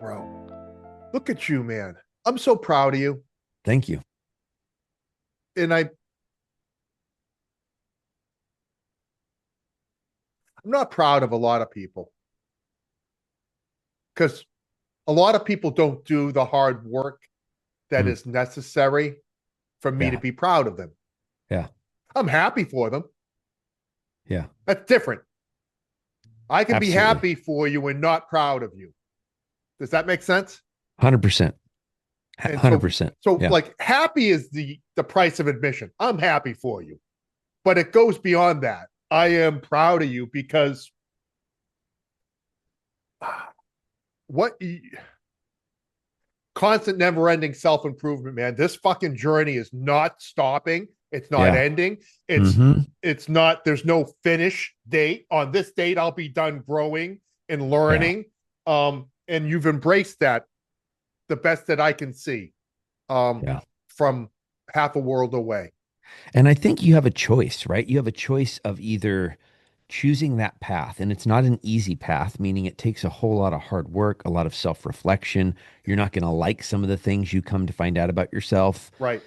Bro, look at you, man. I'm so proud of you. Thank you. And I'm not proud of a lot of people because a lot of people don't do the hard work that Mm, is necessary for me to yeah. be proud of them. Yeah. I'm happy for them. Yeah. That's different. I can be Absolutely. happy for you and not proud of you. Does that make sense? 100%. And so 100%. so Yeah. like happy is the price of admission. I'm happy for you. But it goes beyond that. I am proud of you because what constant never ending self improvement, man. This fucking journey is not stopping. It's not Yeah. ending. It's Mm-hmm. it's not, there's no finish date. On this date, I'll be done growing and Yeah. learning. And you've embraced that the best that I can see. Um, Yeah. from half a world away. And I think you have a choice, right? You have a choice of either choosing that path, and it's not an easy path, meaning it takes a whole lot of hard work, a lot of self-reflection. You're not going to like some of the things you come to find out about yourself, Right.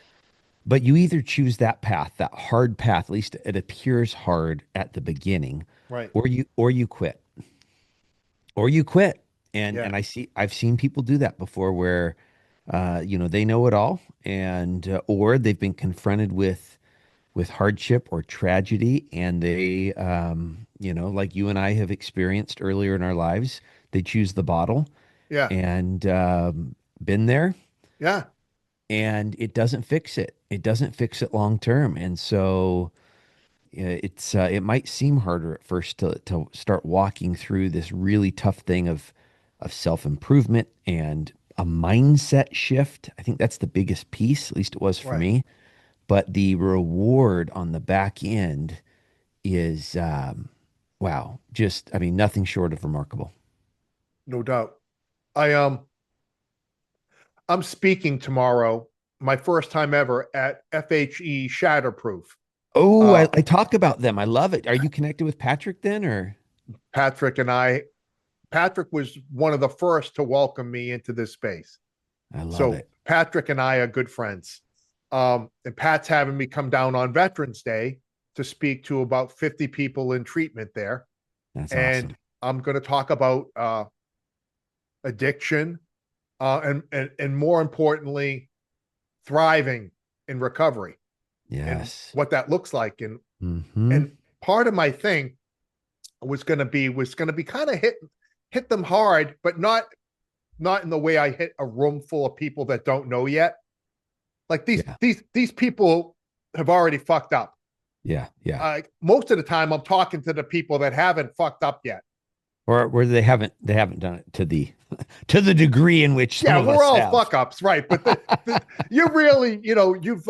but you either choose that path, that hard path, at least it appears hard at the beginning, Right. or you quit. Or you quit. Yeah. I've seen people do that before where they know it all, and or they've been confronted with hardship or tragedy, and they like you and I have experienced earlier in our lives, they choose the bottle Yeah. and been there, Yeah. and it doesn't fix it. It doesn't fix it long term. And so it might seem harder at first to start walking through this really tough thing of self-improvement and a mindset shift. I think that's the biggest piece, at least it was for Right. me. But the reward on the back end is wow, just I mean nothing short of remarkable. No doubt. I I'm speaking tomorrow, my first time ever at FHE Shatterproof. Oh, Uh, I talk about them. I love it. Are you connected with Patrick then, or Patrick and I, Patrick was one of the first to welcome me into this space. I love So it. Patrick and I are good friends. And Pat's having me come down on Veterans Day to speak to about 50 people in treatment there. That's And awesome. I'm going to talk about addiction, and more importantly, thriving in recovery and Yes. what that looks like. And Hmm. and part of my thing was going to be kind of hit them hard, but not in the way I hit a room full of people that don't know yet. Like these Yeah. these these people have already fucked up. Yeah. Yeah. Most of the time, I'm talking to the people that haven't fucked up yet. Or where they haven't done it to the to the degree in which some Yeah, of we're us all have. fuck ups, right? But you really, you've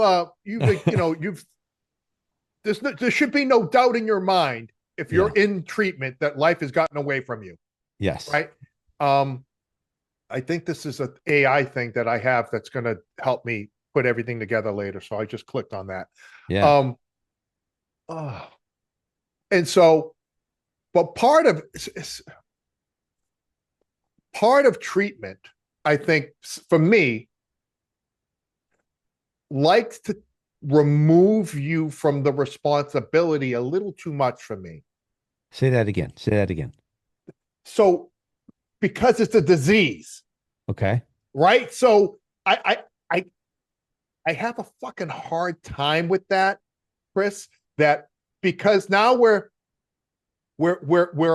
there should be no doubt in your mind if you're Yeah. in treatment that life has gotten away from you, Yes. right? Um, I think this is an AI thing that I have that's going to help me put everything together later. So I just clicked on that. Yeah. Um, oh. And so, but part of treatment, I think, for me, likes to remove you from the responsibility a little too much for me. Say that again. Say that again. So because it's a disease, Okay. right? So I I have a fucking hard time with that, Chris. That because now we're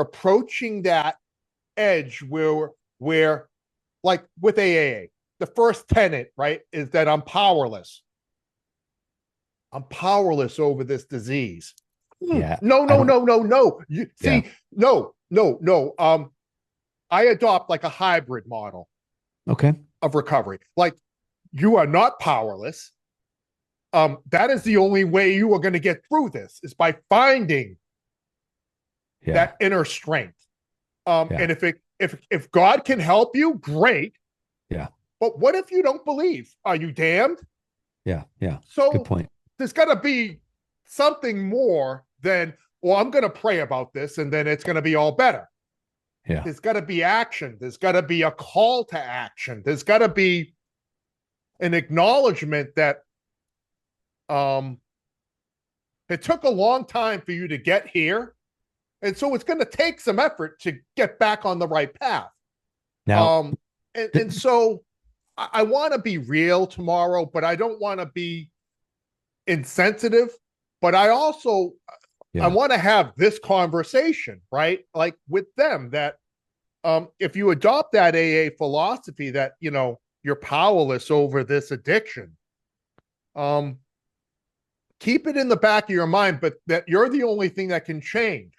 approaching that edge where like with AAA, the first tenet, right, is that I'm powerless. I'm powerless over this disease. Yeah. No, I no, don't. no, no, no. You Yeah. see, no, no, no. I adopt like a hybrid model Okay. of recovery. Like you are not powerless. That is the only way you are going to get through this is by finding Yeah. that inner strength. Yeah. And if God can help you, great. Yeah. But what if you don't believe? Are you damned? Yeah. Yeah. Good So point. there's got to be something more than, well, I'm going to pray about this and then it's going to be all better. Yeah. there's got to be action. There's got to be a call to action. There's got to be an acknowledgement that um, it took a long time for you to get here. And so it's going to take some effort to get back on the right path. Now, Um, and so I want to be real tomorrow, but I don't want to be insensitive. But I also I yeah. want to have this conversation, right? Like with them that if you adopt that AA philosophy that, you're powerless over this addiction, um, keep it in the back of your mind, but that you're the only thing that can change.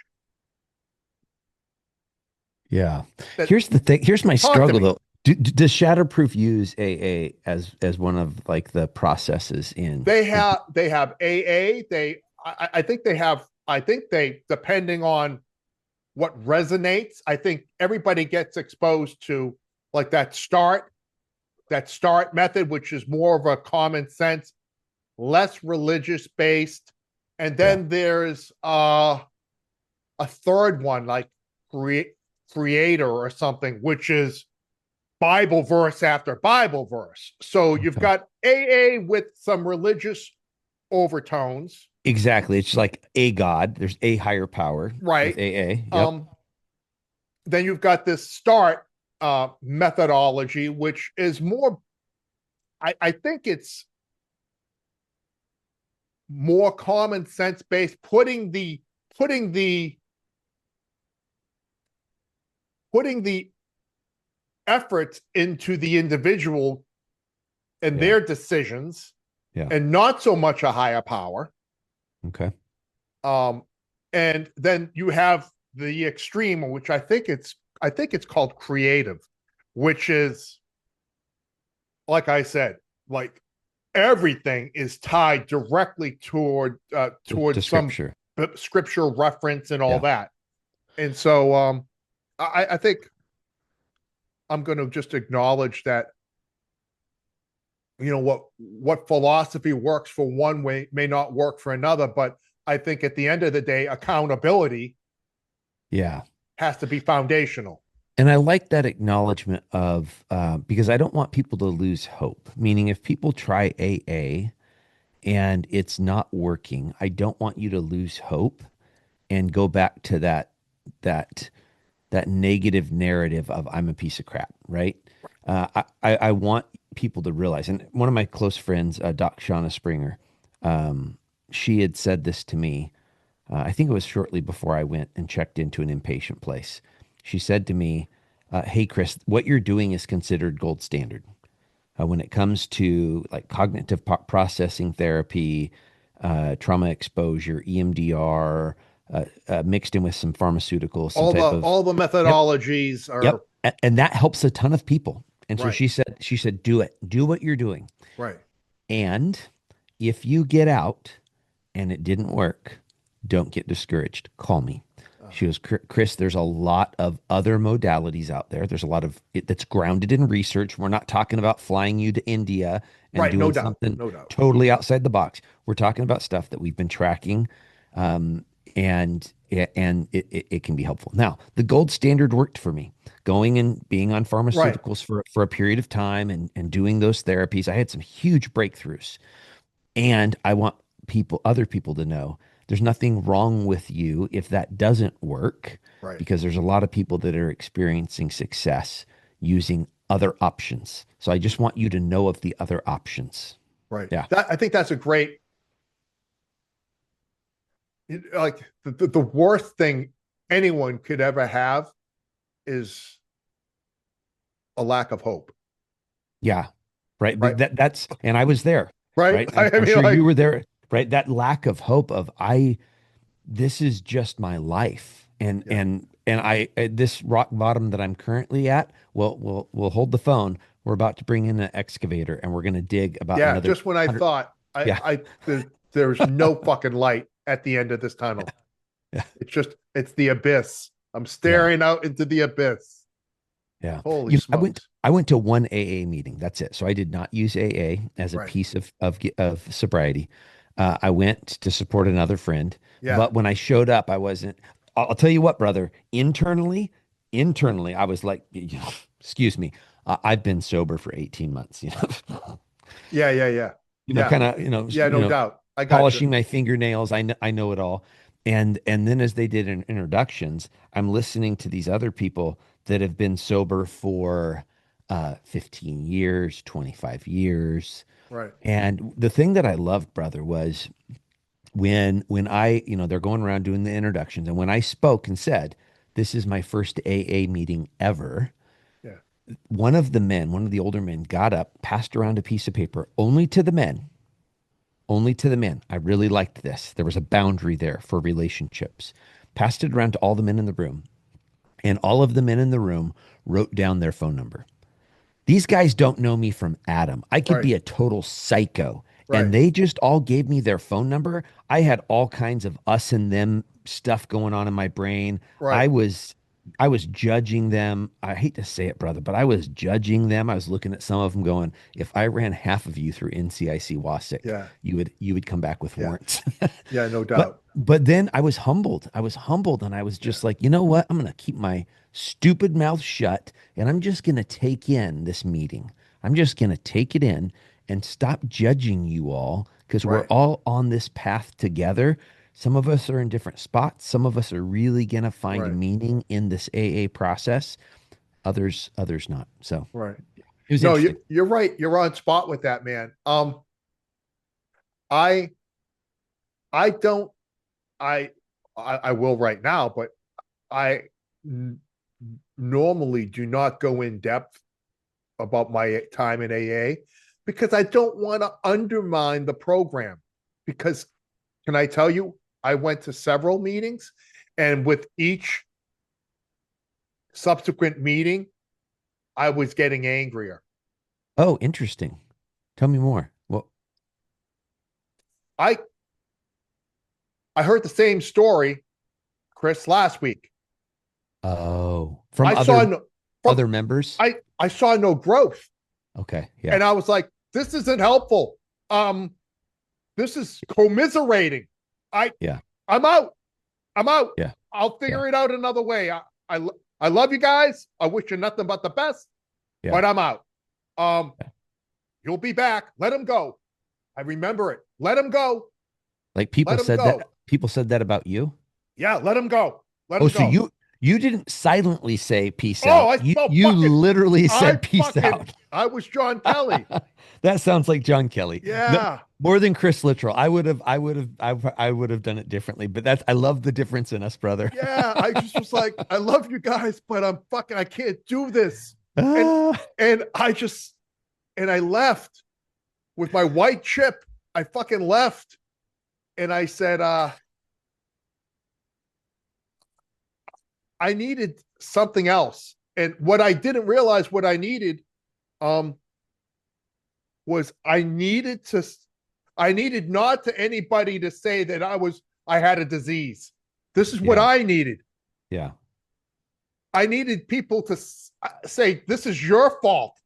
Yeah. That Here's the thing. Here's my talk to struggle me. though. Does Shatterproof use AA as one of like the processes in They have AA. I think they have. I think they, depending on what resonates. I think everybody gets exposed to like that start method, which is more of a common sense, less religious based. And yeah. then there's a third one, like creator or something, which is Bible verse after Bible verse. So you've Okay. got AA with some religious overtones, Exactly. It's like a God. There's a higher power with right? AA. Yep. Um, then you've got this start methodology, which is more, I think it's more common sense based, putting the putting the efforts into the individual and Yeah. their decisions, Yeah. and not so much a higher power. Okay. Um, and then you have the extreme, which I think it's called creative, which is, like I said, like everything is tied directly To towards some scripture. scripture reference and all Yeah. that. And so I think I'm going to just acknowledge that, what philosophy works for one way may not work for another, but I think at the end of the day, accountability Yeah. has to be foundational. And I like that acknowledgement of because I don't want people to lose hope. Meaning, if people try AA and it's not working, I don't want you to lose hope and go back to that that negative narrative of I'm a piece of crap, right? I want people to realize, and one of my close friends, Doc Shauna Springer, um, she had said this to me. I think it was shortly before I went and checked into an inpatient place. She said to me, "Hey, Chris, what you're doing is considered gold standard when it comes to like cognitive processing therapy, trauma exposure, EMDR, mixed in with some pharmaceuticals, some All the type of all the yep, methodologies are yep, and that helps a ton of people." And so right, she said, do it, do what you're doing, right. and if you get out and it didn't work, don't get discouraged. Call me. Uh, She goes, Chris, there's a lot of other modalities out there. There's a lot of it that's grounded in research. We're not talking about flying you to India and right, no doing doubt, something no doubt. totally outside the box. We're talking about stuff that we've been tracking, um, and it can be helpful. Now, the gold standard worked for me. Going and being on Right, pharmaceuticals for a period of time and doing those therapies, I had some huge breakthroughs. And I want other people to know there's nothing wrong with you if that doesn't work, right, because there's a lot of people that are experiencing success using other options. So I just want you to know of the other options. right. Yeah. I think that's a great, like the worst thing anyone could ever have is a lack of hope. Yeah. Right. Right, And I was there, right. right? I'm, I I'm mean, sure you like, were there, right? That lack of hope of this is just my life. yeah, And I, at this rock bottom that I'm currently at, well, we'll hold the phone. We're about to bring in an excavator and we're going to dig about yeah. another Just when I 100. thought Yeah. there's no fucking light at the end of this tunnel. Yeah. It's the abyss. I'm Yeah. staring out into the abyss. Yeah. Holy You know, I went smokes. I went to one AA meeting. That's it. So I did not use AA as a Right. piece of sobriety. I went to support another friend, Yeah. but when I showed up, I wasn't. I'll tell you what, brother. Internally, internally, I was like, excuse me, I've been sober for 18 months, Yeah, yeah, yeah. Yeah. kind of, Yeah, no doubt. I got you. polishing my fingernails. I know it all. And then as they did introductions, I'm listening to these other people that have been sober for 15 years, 25 years. Right. And the thing that I loved, brother, was when I, they're going around doing the introductions, and when I spoke and said, "This is my first AA meeting ever," Yeah. one of the men, one of the older men, got up, passed around a piece of paper only to the men, only to the men. I really liked this. There was a boundary there for relationships. Passed it around to all the men in the room, and all of the men in the room wrote down their phone number. These guys don't know me from Adam. I could Right. be a total psycho. And Right. they just all gave me their phone number. I had all kinds of us and them stuff going on in my brain. Right. I was I was judging them. I hate to say it, brother, but I was judging them. I was looking at some of them going, if I ran half of you through NCIC WASIC, Yeah. you would come back with Yeah. warrants. Yeah, no But doubt. but then I was humbled. I was humbled and I was Yeah. just like, you know what? I'm gonna keep my stupid mouth shut and I'm just gonna take in this meeting. I'm just gonna take it in and stop judging you all because we're Right. all on this path together. Some of us are in different spots. Some of us are really gonna find Right. meaning in this AA process. Others not. So Right. it was No, interesting. you're right. You're on spot with that, man. I I don't I will right now, but I n- normally do not go in depth about my time in AA because I don't want to undermine the program. Because can I tell you, I went to several meetings, and with each subsequent meeting, I was getting angrier. Oh, interesting. Tell me more. Well, I I heard the same story, Chris, last week. oh, from I saw no, from other members? I saw no growth, Okay. Yeah. and I was like, "This isn't helpful. Um, this is commiserating. I Yeah. I'm out. I'm out. Yeah. I'll Yeah. figure it out another way. I love you guys. I wish you nothing but the best, Yeah. but I'm out. Um, Yeah. you'll be back. Let him go. I remember it. Let him go. Like Let him go. people said that about you? Yeah, let him go. Let Oh, him so go. you didn't silently say peace Oh, out. I so You fucking literally I said peace fucking out. I was John Kelly. That sounds like John Kelly. No, Yeah. more than Chris Littrell. I would have done it differently, but that's I love the difference in us, brother. Yeah. I just was like, I love you guys, but I can't do this. And Ah, and I just and I left with my white chip. I fucking left. And I said, I needed something else. And what I didn't realize what I needed um was I needed not to anybody to say that I had a disease. This is what yeah, I needed. yeah, I needed people to say this is your fault.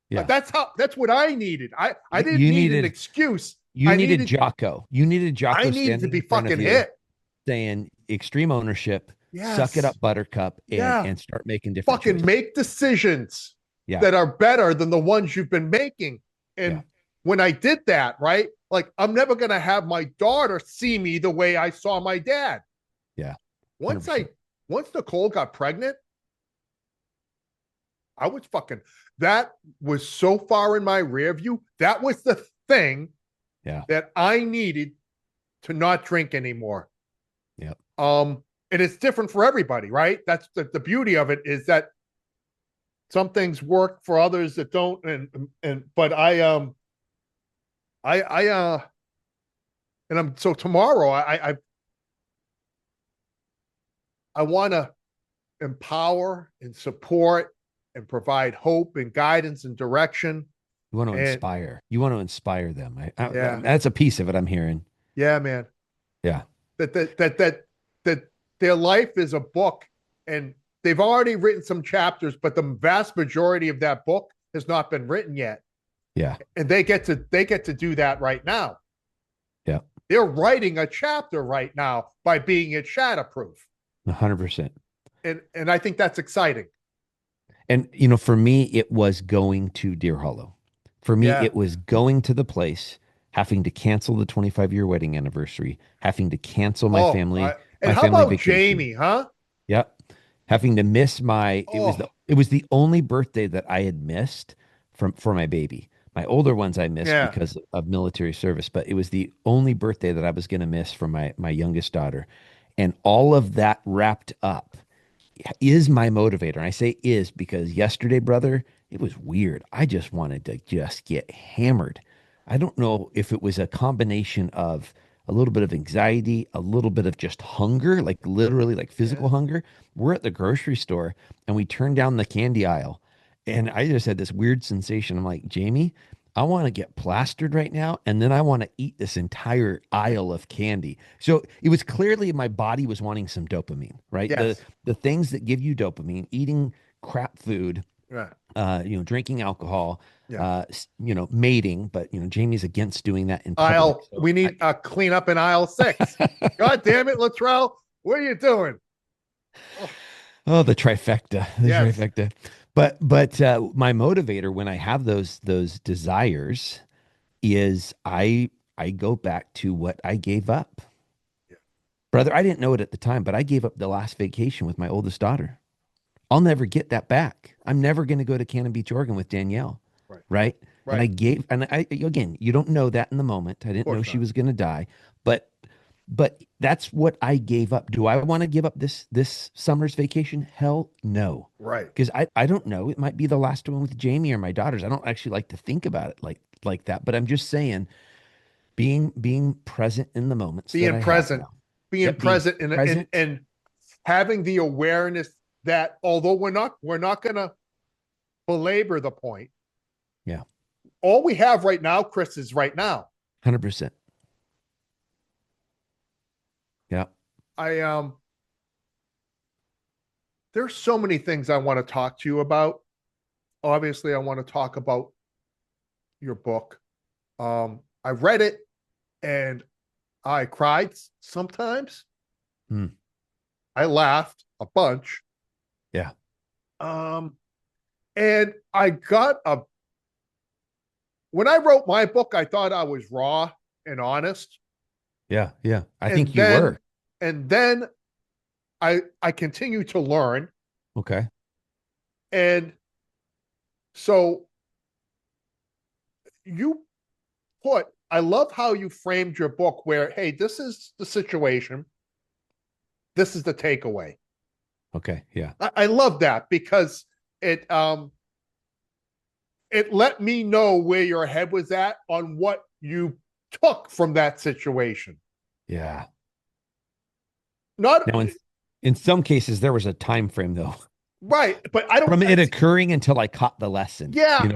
yeah. That's what I needed. I You, didn't you need an needed excuse. you I needed needed Jocko. You needed I Jocko needed to standing be in front of fucking you hit. saying extreme ownership, suck it Yes. up, Buttercup, and Yeah. start making different Fucking choices. make decisions Yeah, that are better than the ones you've been making. yeah, And when I did that, right? Like I'm never gonna have my daughter see me the way I saw my dad. yeah. Once I 100%. once Nicole got pregnant, I was fucking that was so far in my rear view. That was the thing Yeah, that I needed to not drink anymore. yeah. And it's different for everybody, right? That's the beauty of it is that some things work for others that don't. And but I and I'm so tomorrow I want to empower and support and provide hope and guidance and direction. You want to And inspire. You want to inspire them. yeah, That's a piece of it I'm hearing. yeah, man. Yeah, That their life is a book, and they've already written some chapters, but the vast majority of that book has not been written yet. yeah, And they get to do that right now. yeah. They're writing a chapter right now by being at Shatterproof. 100%. and I think that's exciting. And, for me, it was going to Deer Hollow. For me, Yeah. it was going to the place, having to cancel the 25-year wedding anniversary, having to cancel Oh, and my how family about vacation. Jamie, huh? Yep. Having to miss Oh, it was the only birthday that I had missed for my baby. My older ones I missed yeah. because of military service, but it was the only birthday that I was going to miss for my youngest daughter. And all of that wrapped up is my motivator. And I say is because yesterday, brother, it was weird. I just wanted to just get hammered. I don't know if it was a combination of a little bit of anxiety, a little bit of just hunger, like literally like Yeah. physical hunger. We're at the grocery store and we turned down the candy aisle. And I just had this weird sensation. I'm like, Jamie, I want to get plastered right now. And then I want to eat this entire aisle of candy. So it was clearly my body was wanting some dopamine, right? Yes. The things that give you dopamine, eating crap food, Yeah. drinking alcohol, Yeah. mating, but Jamie's against doing that in public. So We need a clean up in aisle 6. God damn it, Littrell. What are you doing? Oh, oh, the trifecta, the yes. trifecta. But my motivator when I have those desires is I go back to what I gave up. Yeah. Brother, I didn't know it at the time, but I gave up the last vacation with my oldest daughter. I'll never get that back. I'm never going to go to Cannon Beach, Oregon with Danielle, Right. right? And Right. again, you don't know that in the moment. I Of didn't know course she not. was going to die, but that's what I gave up. Do I want to give up this summer's vacation? Hell no. Right. Because I don't know. It might be the last one with Jamie or my daughters. I don't actually like to think about it like that, but I'm just saying being present in the moments that Being I have present, now. being Yep, being present present. and having the awareness that although we're not gonna belabor the point, Yeah, all we have right now, Chris, is right now. 100%. Yeah. I there's so many things I want to talk to you about. Obviously, I want to talk about your book. I read it and I cried sometimes. Mm, I laughed a bunch. yeah. Um, and I got a when I wrote my book, I thought I was raw and honest. Yeah. Yeah. I And think you were. then and then I continue to learn. Okay. And so you I love how you framed your book where, hey, this is the situation. This is the takeaway. Okay. Yeah. I love that because it it let me know where your head was at on what you took from that situation. Yeah. Not Now, in some cases, there was a time frame though, right, but I don't. from it occurring until I caught the lesson. Yeah, And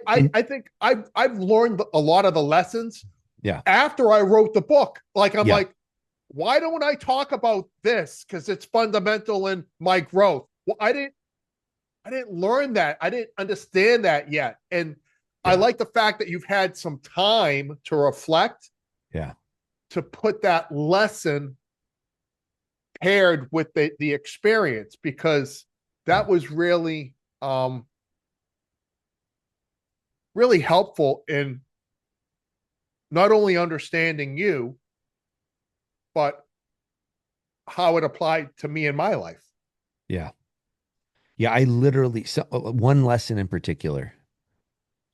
I think I've learned a lot of the lessons yeah, after I wrote the book. Like I'm yeah, like, why don't I talk about this? Because it's fundamental in my growth. Well, I didn't learn that. I didn't understand that yet. And I yeah, like the fact that you've had some time to reflect, yeah, to put that lesson paired with the experience, because yeah, that was really helpful in not only understanding you, but how it applied to me in my life. yeah. Yeah, I literally, one lesson in particular,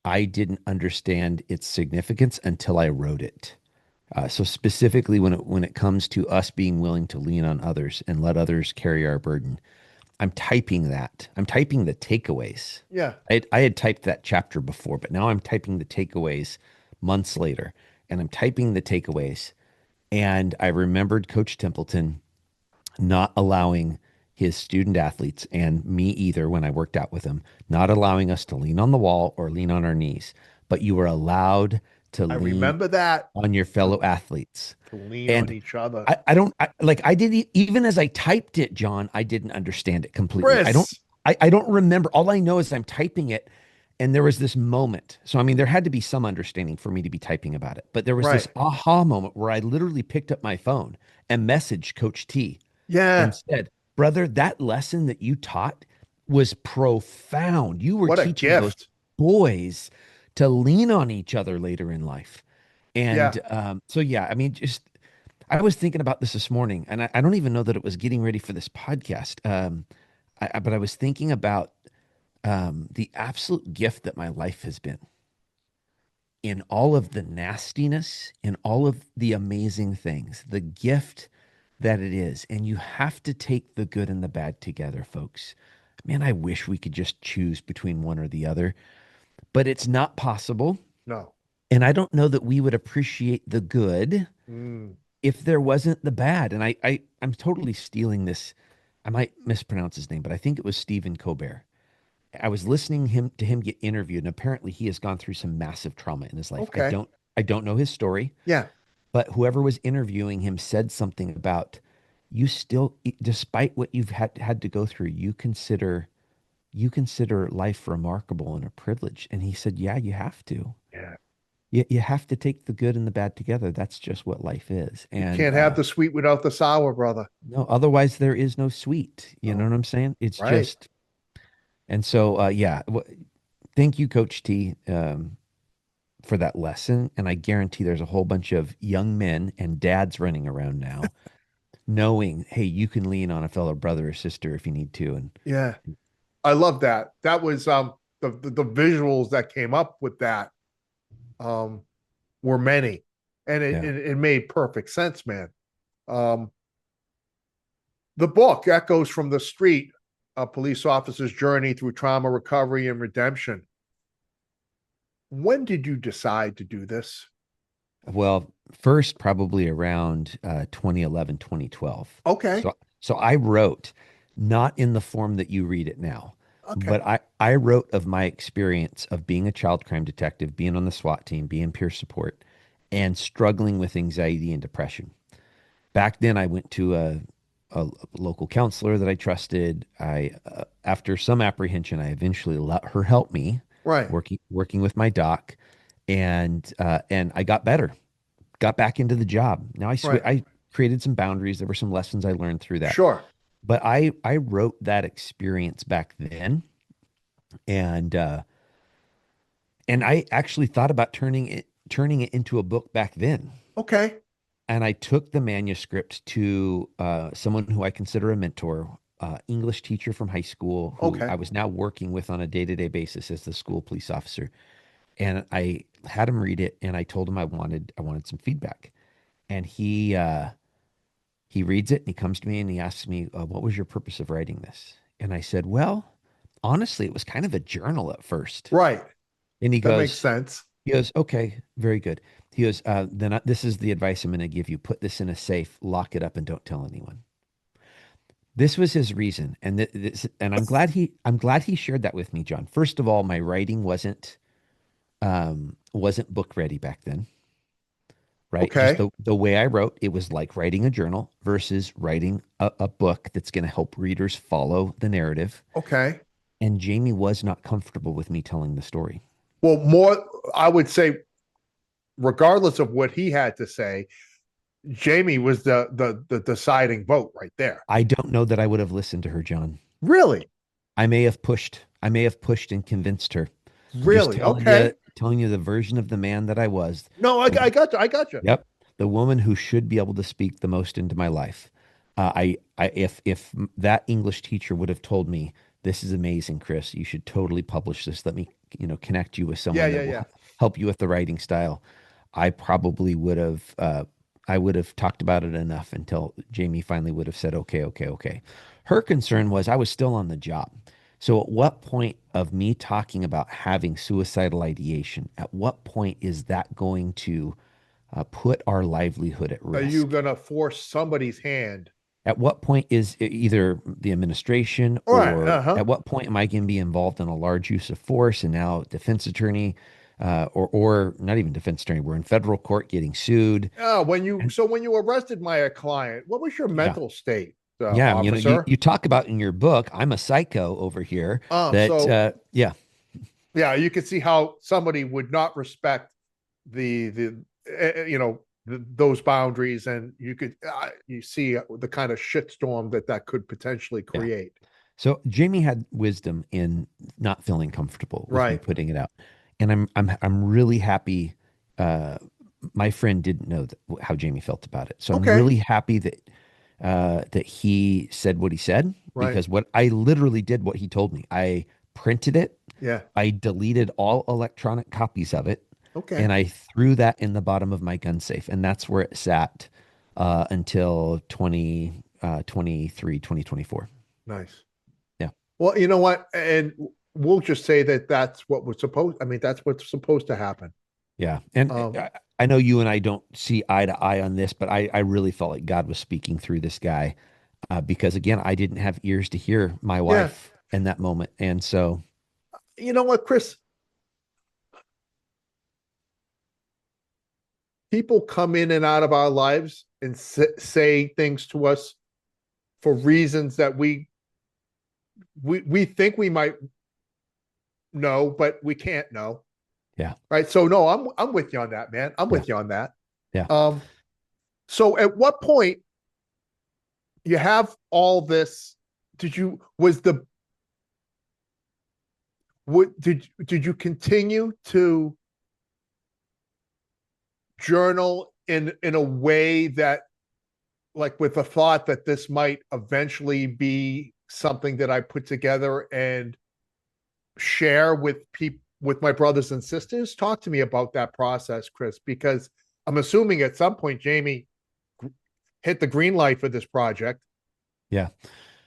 I didn't understand its significance until I wrote it. So specifically, when it comes to us being willing to lean on others and let others carry our burden, I'm typing that. I'm typing the takeaways. Yeah, I had typed that chapter before, but now I'm typing the takeaways months later, and I'm typing the takeaways. And I remembered Coach Templeton not allowing his student athletes and me either when I worked out with him, not allowing us to lean on the wall or lean on our knees, but you were allowed to I lean remember that, on your to, fellow athletes. to lean on And each other. I don't like I didn't even as I typed it, John, I didn't understand it completely. Chris, I don't remember. All I know is I'm typing it and there was this moment. So I mean there had to be some understanding for me to be typing about it. But there was this right. aha moment where I literally picked up my phone and messaged Coach T and Yeah, said, brother, that lesson that you taught was profound. You were What a teaching those gift. boys to lean on each other later in life. Yeah. And so, yeah, I mean, just I was thinking about this morning, and I don't even know that it was getting ready for this podcast. But I was thinking about the absolute gift that my life has been in all of the nastiness, in all of the amazing things, the gift that it is. And you have to take the good and the bad together, folks. Man, I wish we could just choose between one or the other, but it's not possible. No. And I don't know that we would appreciate the good Mm. if there wasn't the bad. And I'm totally stealing this. I might mispronounce his name, but I think it was Stephen Colbert. I was listening to him get interviewed, and apparently he has gone through some massive trauma in his life. Okay. I don't know his story, Yeah. but whoever was interviewing him said something about you still, despite what you've had to go through, you consider life remarkable and a privilege. And he said, yeah, you have to. Yeah. You have to take the good and the bad together. That's just what life is. You And can't have the sweet without the sour, brother. no, otherwise there is no sweet. You know No. what I'm saying? It's Right. just, and so, yeah. Thank you, Coach T, for that lesson. And I guarantee there's a whole bunch of young men and dads running around now, knowing, hey, you can lean on a fellow brother or sister if you need to. And Yeah. I love that. That was the visuals that came up with that um were many. And yeah, it made perfect sense, man. Um the book echoes from the street, a police officer's journey through trauma recovery and redemption. When did you decide to do this? well, first probably around 2011, 2012. Okay. So I wrote, not in the form that you read it now, Okay. but I wrote of my experience of being a child crime detective, being on the SWAT team, being peer support, and struggling with anxiety and depression. Back then, I went to a local counselor that I trusted. After some apprehension, I eventually let her help me, Right. working with my doc, and I got better, got back into the job. Now Right. I created some boundaries. There were some lessons I learned through that, Sure. but I wrote that experience back then, and and I actually thought about turning it into a book back then. Okay. And I took the manuscript to someone who I consider a mentor, English teacher from high school, who I Okay. was now working with on a day-to-day basis as the school police officer. And I had him read it, and I told him I wanted some feedback. And he reads it, and he comes to me and he asks me, "What was your purpose of writing this?" And I said, "Well, honestly, it was kind of a journal at first." Right. And That makes sense. he goes, okay, very good. He goes, this is the advice I'm going to give you. Put this in a safe, lock it up, and don't tell anyone. This was his reason, and and I'm glad he shared that with me, John. First of all, my writing wasn't book ready back then, right? Just Okay. the way I wrote, it was like writing a journal versus writing a book that's going to help readers follow the narrative. Okay. And Jamie was not comfortable with me telling the story. Well, more, I would say, regardless of what he had to say, Jamie was the deciding vote right there. I don't know that I would have listened to her, John. Really? I may have pushed and convinced her. I'm just Really? Okay. telling you the version of the man that I was. No, The, I got you. I got you. yep, the woman who should be able to speak the most into my life. If that English teacher would have told me, "This is amazing, Chris. You should totally publish this. Let me, connect you with Yeah, someone yeah, that will yeah. help you with the writing style," I probably would have. I would have talked about it enough until Jamie finally would have said, "Okay, okay, okay." Her concern was I was still on the job. So at what point of me talking about having suicidal ideation, at what point is that going to put our livelihood at Are you risk? gonna force somebody's hand? At what point is either the administration All right. or Uh-huh. at what point am I going to be involved in a large use of force and now defense attorney or not even defense attorney, we're in federal court getting sued. Oh, And when you arrested my client, what was your yeah, mental state, yeah, officer? you talk about in your book, I'm a psycho over here that, So yeah, yeah, you can see how somebody would not respect the those boundaries, and you see the kind of shitstorm that that could potentially Yeah. create. So Jamie had wisdom in not feeling comfortable with me Right. putting it out, and I'm really happy. Uh, my friend didn't know how Jamie felt about it, so I'm Okay. really happy that that he said what he said, Right. because what I literally did what he told me. I printed it, Yeah. I deleted all electronic copies of it, Okay. and I threw that in the bottom of my gun safe, and that's where it sat until 2024. Nice. Yeah. Well, you know what? And we'll just say that that's what was supposed. I mean, that's what's supposed to happen. Yeah. And Um, I know you and I don't see eye to eye on this, but I really felt like God was speaking through this guy, because again, I didn't have ears to hear my yeah. wife in that moment. And so, You know what, Chris? People come in and out of our lives and say things to us for reasons that we think we might know, but we can't know. yeah, Right. So no, I'm with you on that, man. I'm yeah, with you on that. yeah. Um, so at what point you have all this? Did you was the what did you continue to journal in a way that, like, with the thought that this might eventually be something that I put together and share with people, with my brothers and sisters? Talk to me about that process, Chris, because I'm assuming at some point Jamie hit the green light for this project. Yeah.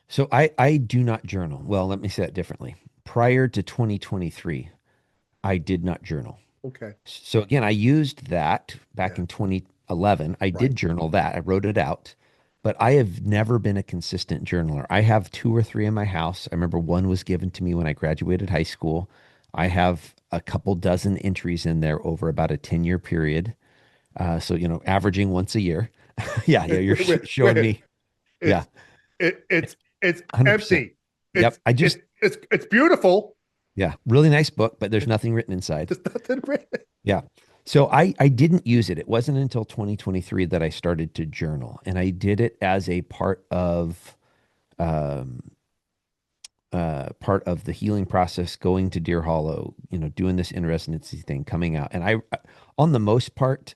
So I do not journal. Well, let me say that differently. Prior to 2023, I did not journal. Okay. So again, I used that back Yeah. in 2011. I Right. did journal that. I wrote it out, but I have never been a consistent journaler. I have two or three in my house. I remember one was given to me when I graduated high school. I have a couple dozen entries in there over about a 10-year period. So, averaging once a year. Yeah, yeah, you're showing me. Yeah, It's it's 100%. empty. Yep. It's beautiful. Yeah, really nice book, but there's nothing written inside. There's nothing written. Yeah. So I didn't use it. It wasn't until 2023 that I started to journal, and I did it as a um, part of the healing process, going to Deer Hollow, doing this in residency thing, coming out. And on the most part,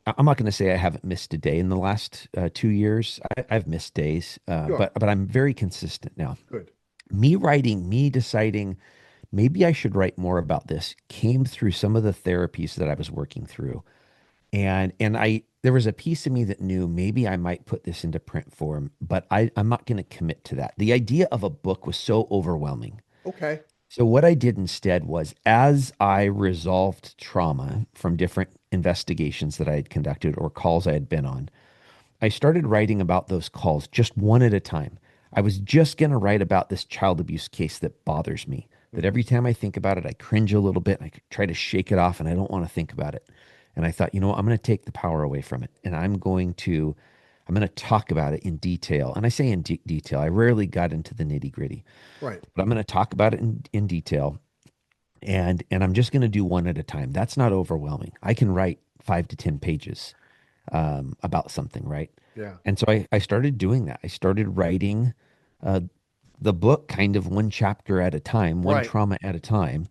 I'm not going to say I haven't missed a day in the last 2 years. I've missed days, Sure. but I'm very consistent now. Good. Me writing, me deciding maybe I should write more about this came through some of the therapies that I was working through. And I there was a piece of me that knew maybe I might put this into print form, but I'm not going to commit to that. The idea of a book was so overwhelming. Okay. So what I did instead was, as I resolved trauma from different investigations that I had conducted or calls I had been on, I started writing about those calls just one at a time. I was just going to write about this child abuse case that bothers me, that Mhm. every time I think about it, I cringe a little bit. And I try to shake it off and I don't want to think about it. And I thought, I'm going to take the power away from it. And I'm going to talk about it in detail. And I say in detail, I rarely got into the nitty gritty, Right. but I'm going to talk about it in detail. And I'm just going to do one at a time. That's not overwhelming. I can write 5 to 10 pages about something, right? Yeah. And so I started doing that. I started writing uh, the book kind of one chapter at a time, one Right. trauma at a time.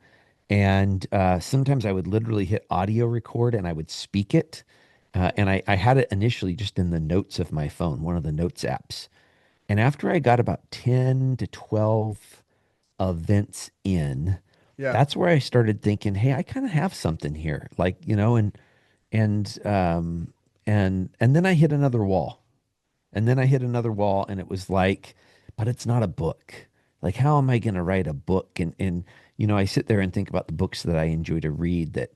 And sometimes I would literally hit audio record and I would speak it. And I had it initially just in the notes of my phone, one of the notes apps. And after I got about 10 to 12 events in, Yeah. that's where I started thinking, hey, I kind of have something here. Like, and and then I hit another wall. And then I hit another wall and it was like, but it's not a book. Like, how am I going to write a book? And I sit there and think about the books that I enjoy to read that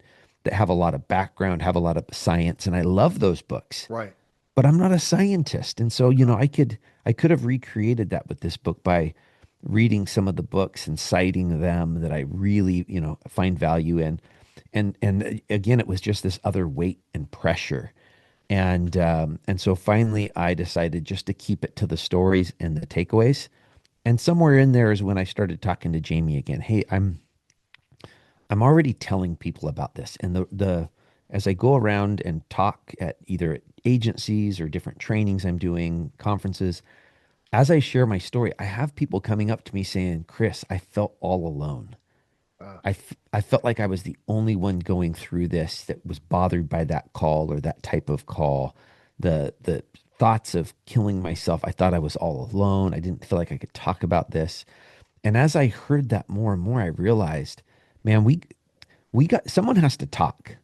have a lot of background, have a lot of science, and I love those books. Right. But I'm not a scientist. And so, No. I could have recreated that with this book by reading some of the books and citing them that I really, find value in. And again, it was just this other weight and pressure. And so finally I decided just to keep it to the stories and the takeaways. And somewhere in there is when I started talking to Jamie again. Hey, I'm already telling people about this. And as I go around and talk at either agencies or different trainings I'm doing, conferences, as I share my story, I have people coming up to me saying, Chris, I felt all alone. Uh, I felt like I was the only one going through this that was bothered by that call or that type of call. The thoughts of killing myself, I thought I was all alone. I didn't feel like I could talk about this. And as I heard that more and more, I realized, man, we got someone has to talk.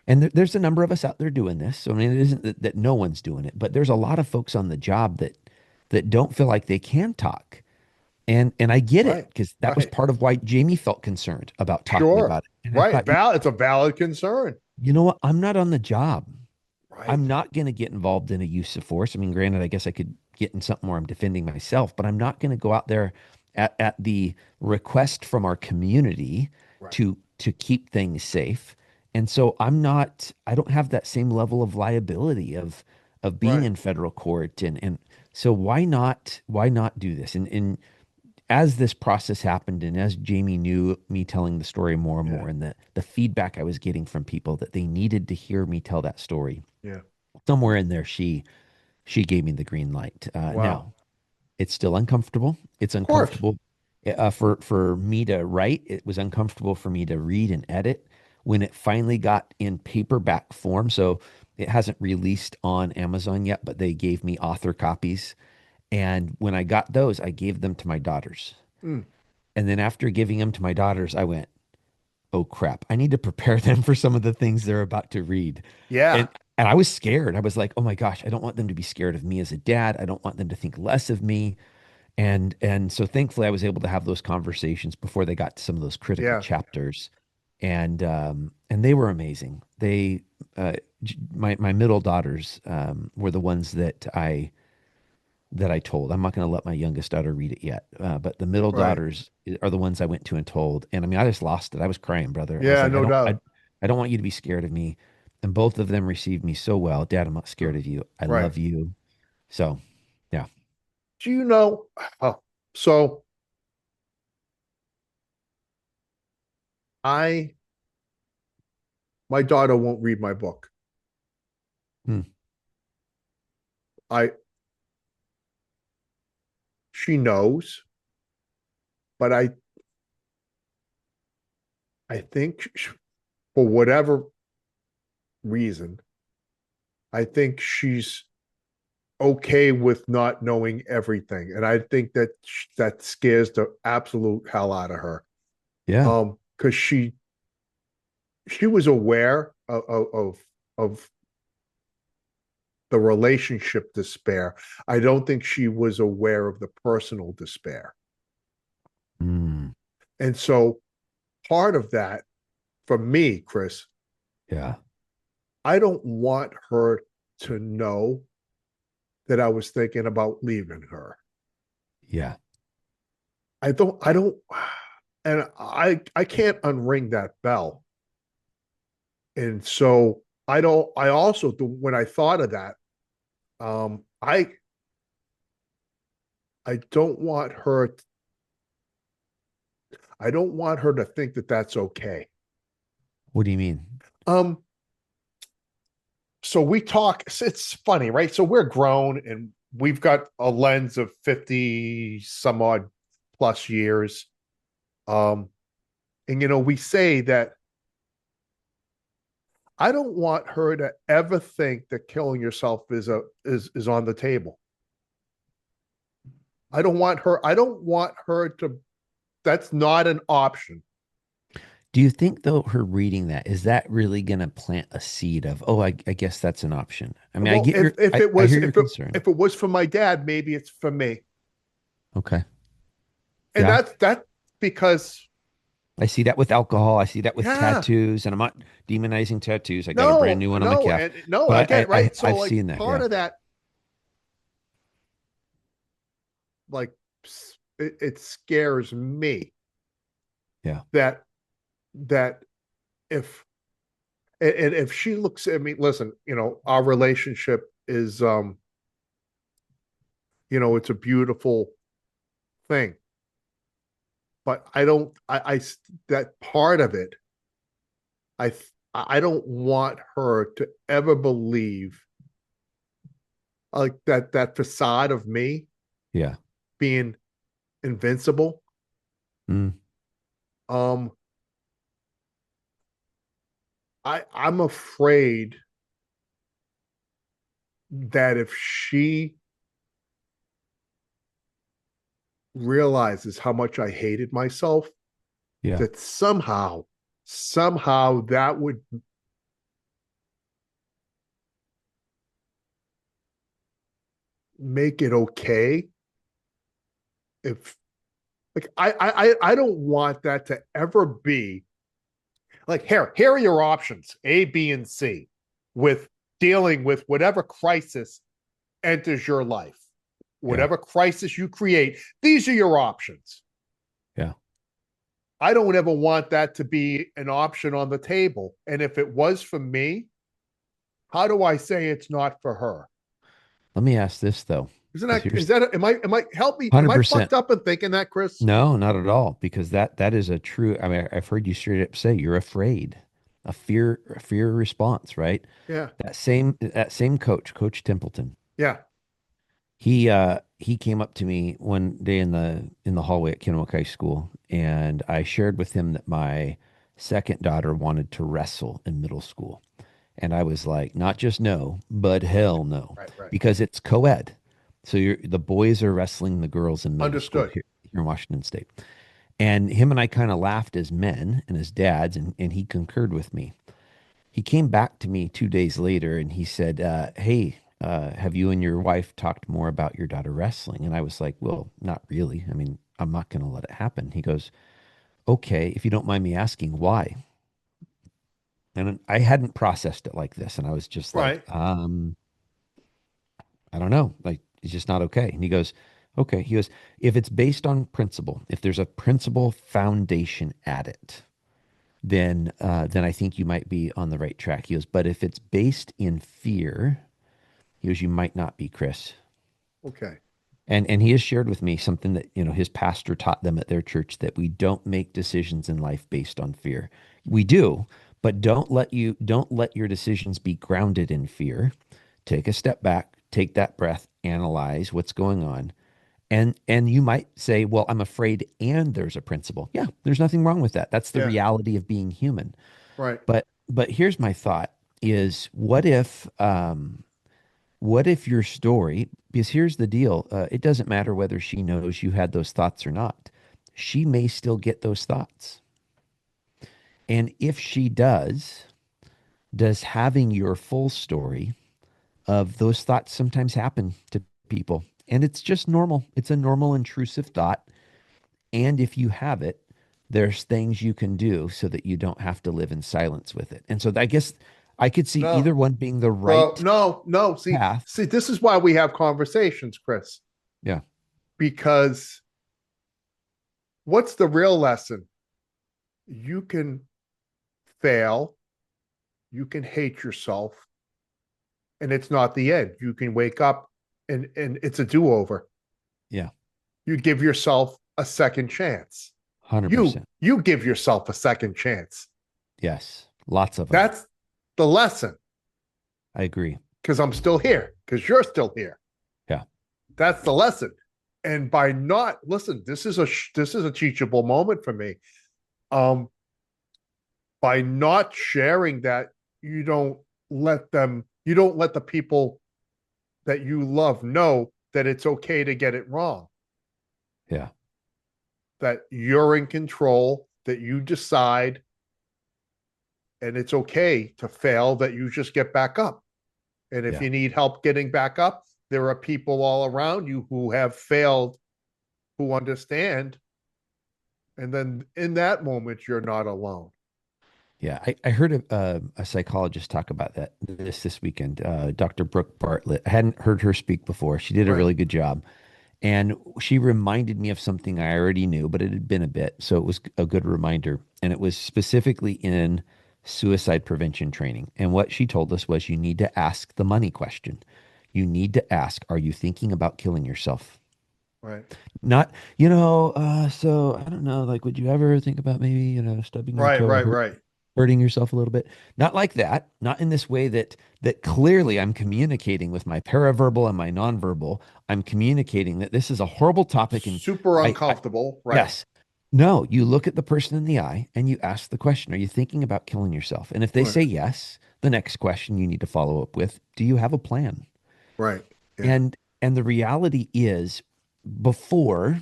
And there's a number of us out there doing this. So I mean, it isn't that no one's doing it, but there's a lot of folks on the job that don't feel like they can talk. And I get it right, because that was right. part of why Jamie felt concerned about talking Sure. about it. And I Right. thought, It's a valid concern. you know what? I'm not on the job. I'm Right. not going to get involved in a use of force. I mean, granted, I guess I could get in something where I'm defending myself, but I'm not going to go out there at the request from our community Right. to keep things safe. And so I don't have that same level of liability of being Right. in federal court. And so why not do this? And as this process happened and as Jamie knew me telling the story more and Yeah. more and the feedback I was getting from people that they needed to hear me tell that story, Yeah. somewhere in there she gave me the green light. Wow. Now it's still uncomfortable. It's Of course. uncomfortable for me to write. It was uncomfortable for me to read and edit when it finally got in paperback form. So it hasn't released on Amazon yet, but they gave me author copies. And when I got those, I gave them to my daughters. Mm. And then after giving them to my daughters, I went, oh crap, I need to prepare them for some of the things they're about to read. Yeah. And I was scared. I was like, oh my gosh, I don't want them to be scared of me as a dad. I don't want them to think less of me. And so thankfully I was able to have those conversations before they got to some of those critical Yeah. chapters. And they were amazing. My middle daughters were the ones that I told. I'm not going to let my youngest daughter read it yet. But the middle Right. daughters are the ones I went to and told. And I mean, I just lost it. I was crying, brother. I was Yeah. like, No doubt. I don't want you to be scared of me. And both of them received me so well. Dad, I'm not Uh, scared of you. I Right. love you. So, yeah. Do you know? Oh, so I, my daughter won't read my book. Hmm. I, she knows, but I think for whatever reason, I think she's okay with not knowing everything, and I think that that scares the absolute hell out of her. Yeah. Because she was aware of the relationship despair. I don't think she was aware of the personal despair, Hmm. and so part of that for me, Chris, Yeah. I don't want her to know that I was thinking about leaving her. Yeah. I don't, and I can't unring that bell. And so I don't, I also, when I thought of that, I don't want her, I don't want her to think that that's okay. What do you mean? Um, so we talk, it's funny, right? So we're grown and we've got a lens of 50 some odd plus years. Um, and we say that I don't want her to ever think that killing yourself is on the table. I don't want her to, that's not an option. Do you think though her reading that is that really going to plant a seed of, oh, I guess that's an option? I mean, Well, I hear your concern. if it was for my dad, maybe it's for me. Okay. And Yeah. that's because I see that with alcohol. I see that with yeah, tattoos, and I'm not demonizing tattoos. I got a brand no, new one on my no, calf, and no, I but get right. So I've like seen that. part Yeah. of that, like it scares me Yeah. that that if and if she looks at me, listen, our relationship is it's a beautiful thing. But I don't I that part of it, I I don't want her to ever believe like that facade of me Yeah. being invincible. Mm, Um, I'm afraid that if she realizes how much I hated myself, yeah. that somehow that would make it okay if like I don't want that to ever be like here are your options A, B, and C with dealing with whatever crisis enters your life, Yeah. whatever crisis you create. These are your options. Yeah. I don't ever want that to be an option on the table. And if it was for me, how do I say it's not for her? Let me ask this though, Isn't because that here's is that am I help me? Am I 100%. fucked up in thinking that, Chris? No, not at all, because that is a true. I mean, I've heard you straight up say you're afraid, a fear response, right? Yeah, That same coach, Coach Templeton. yeah, He came up to me one day in the hallway at Kennewick High School, and I shared with him that my second daughter wanted to wrestle in middle school. And I was like, not just no, but hell no, right. because it's co-ed. So the boys are wrestling the girls in middle school Understood. here in Washington State. And him and I kind of laughed as men and as dads, and he concurred with me. He came back to me 2 days later and he said, "Hey, have you and your wife talked more about your daughter wrestling?" And I was like, "Well, not really. I mean, I'm not going to let it happen." He goes, "Okay, if you don't mind me asking, why?" And I hadn't processed it like this. And I was just like, Right. I don't know. Like, it's just not okay. And he goes, "Okay." He goes, "If it's based on principle, if there's a principle foundation at it, then I think you might be on the right track." He goes, "But if it's based in fear," he goes, "you might not be, Chris." Okay. And he has shared with me something that, his pastor taught them at their church, that we don't make decisions in life based on fear. We do, but don't let your decisions be grounded in fear. Take a step back, take that breath, analyze what's going on. And you might say, "Well, I'm afraid and there's a principle." Yeah, there's nothing wrong with that. That's the Yeah. reality of being human. Right. But here's my thought is what if your story, because here's the deal, it doesn't matter whether she knows you had those thoughts or not. She may still get those thoughts. And if she does having your full story of those thoughts sometimes happen to people? And it's just normal. It's a normal intrusive thought. And if you have it, there's things you can do so that you don't have to live in silence with it. And so I guess I could see No, either one being the bro. right No. path. See. This is why we have conversations, Chris. Yeah. Because what's the real lesson? You can fail. You can hate yourself, and it's not the end. You can wake up, and it's a do over. Yeah. You give yourself a second chance. You 100%. you give yourself a second chance. Yes. Lots of them. That's the lesson. I agree. Because I'm still here. Because you're still here. Yeah. That's the lesson. And by not listen, this is a teachable moment for me. Um, by not sharing that, you don't you don't let the people that you love know that it's okay to get it wrong, Yeah. that you're in control, that you decide, and it's okay to fail, that you just get back up. And if Yeah. you need help getting back up, there are people all around you who have failed, who understand. And then in that moment, you're not alone. Yeah. I heard a psychologist talk about this weekend, Dr. Brooke Bartlett. I hadn't heard her speak before. She did a Right. really good job. And she reminded me of something I already knew, but it had been a bit. So it was a good reminder. And it was specifically in suicide prevention training. And what she told us was you need to ask the money question. You need to ask, are you thinking about killing yourself? Right. Not, so I don't know, like, would you ever think about maybe, stubbing your toe or hurt? Right. hurting yourself a little bit. Not like that, not in this way that clearly I'm communicating with my paraverbal and my nonverbal. I'm communicating that this is a horrible topic and Super I uncomfortable. Right. yes. No, you look at the person in the eye and you ask the question, are you thinking about killing yourself? And if they Right. say yes, the next question you need to follow up with, do you have a plan? Right. Yeah. And the reality is before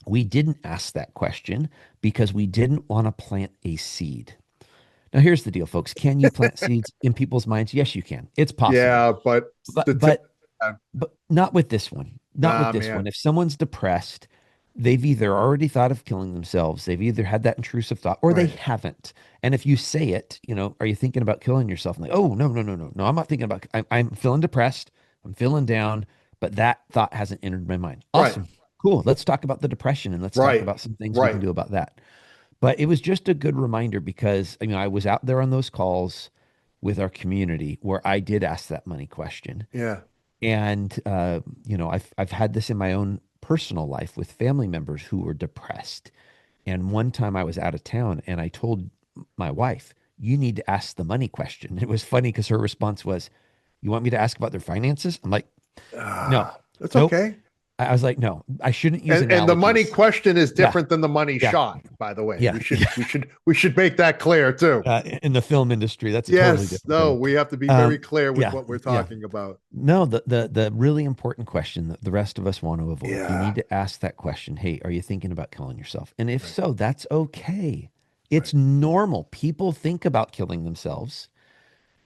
we didn't ask that question because we didn't want to plant a seed. Now here's the deal, folks. Can you plant seeds in people's minds? Yes, you can. It's possible. Yeah, but But the but but not with this one. Not with nah, this one. man. If someone's depressed, they've either already thought of killing themselves, they've either had that intrusive thought, or they Right. haven't. And if you say it, are you thinking about killing yourself? And like, oh, no, no, no, no, no, I'm not thinking about, I'm feeling depressed, I'm feeling down, but that thought hasn't entered my mind. Right. Awesome. Cool. Let's talk about the depression and let's talk Right. about some things we can Right. do about that. But it was just a good reminder because I was out there on those calls with our community where I did ask that money question. Yeah. And I've had this in my own personal life with family members who were depressed. And one time I was out of town and I told my wife, "You need to ask the money question." It was funny because her response was, "You want me to ask about their finances?" I'm like, "No, That's nope." okay. I was like, "No, I shouldn't use And the money analogies." question is Yeah, different than the money yeah, shot, by the way. yeah, yeah. We should make that clear too. In the film industry, that's a totally Yes. different No, thing. we have to be very clear with Yeah, what we're yeah. talking about. No, the really important question that the rest of us want to avoid. You Yeah. need to ask that question. Hey, are you thinking about killing yourself? And if Right. so, that's okay. Right. It's normal. People think about killing themselves.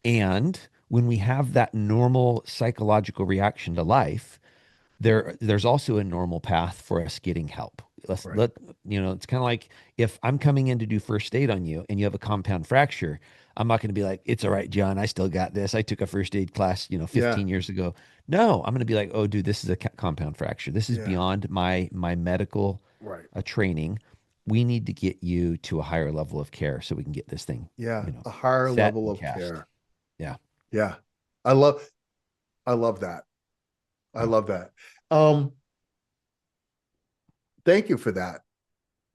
And when we have that normal psychological reaction to life, there's also a normal path for us getting help. Let's Right. let it's kind of like if I'm coming in to do first aid on you and you have a compound fracture, I'm not going to be like, it's all right, John, I still got this. I took a first aid class, Yeah. 15 years ago. No, I'm going to be like, oh, dude, this is a compound fracture. This is Yeah. beyond my medical Right. training. We need to get you to a higher level of care so we can get this thing, Yeah. A higher set level and of cast. care. Yeah. Yeah. I love I love that. I Yeah. love that. Um, thank you for that.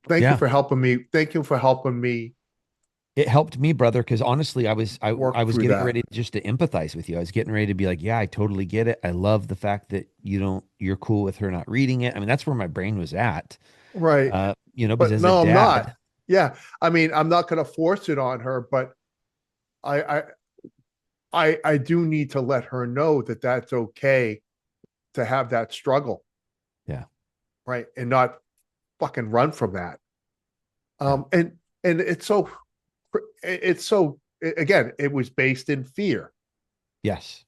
Thank you Yeah. for helping me. Thank you for helping me It helped me, brother, because honestly, I work was through getting that. ready just to empathize with you. I was getting ready to be like, yeah, I totally get it. I love the fact that you're cool with her not reading it. I mean, that's where my brain was at. Right. Because But as a no, I'm not. dad, Yeah. I mean, I'm not going to force it on her, but I, I, I do need to let her know that that's okay to have that struggle, yeah, right, and not fucking run from that. yeah, And it's so again, it was based in fear. yes,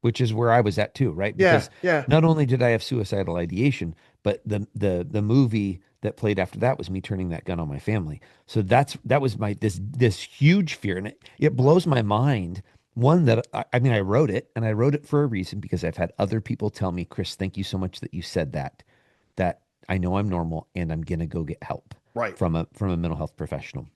which is where I was at too, right? Yeah, Because yeah, not only did I have suicidal ideation, but the movie that played after that was me turning that gun on my family. So that was my this huge fear, and it blows my mind. One that I mean, I wrote it, and I wrote it for a reason because I've had other people tell me, Chris, thank you so much that you said that. That I know I'm normal, and I'm gonna go get help right, from a mental health professional.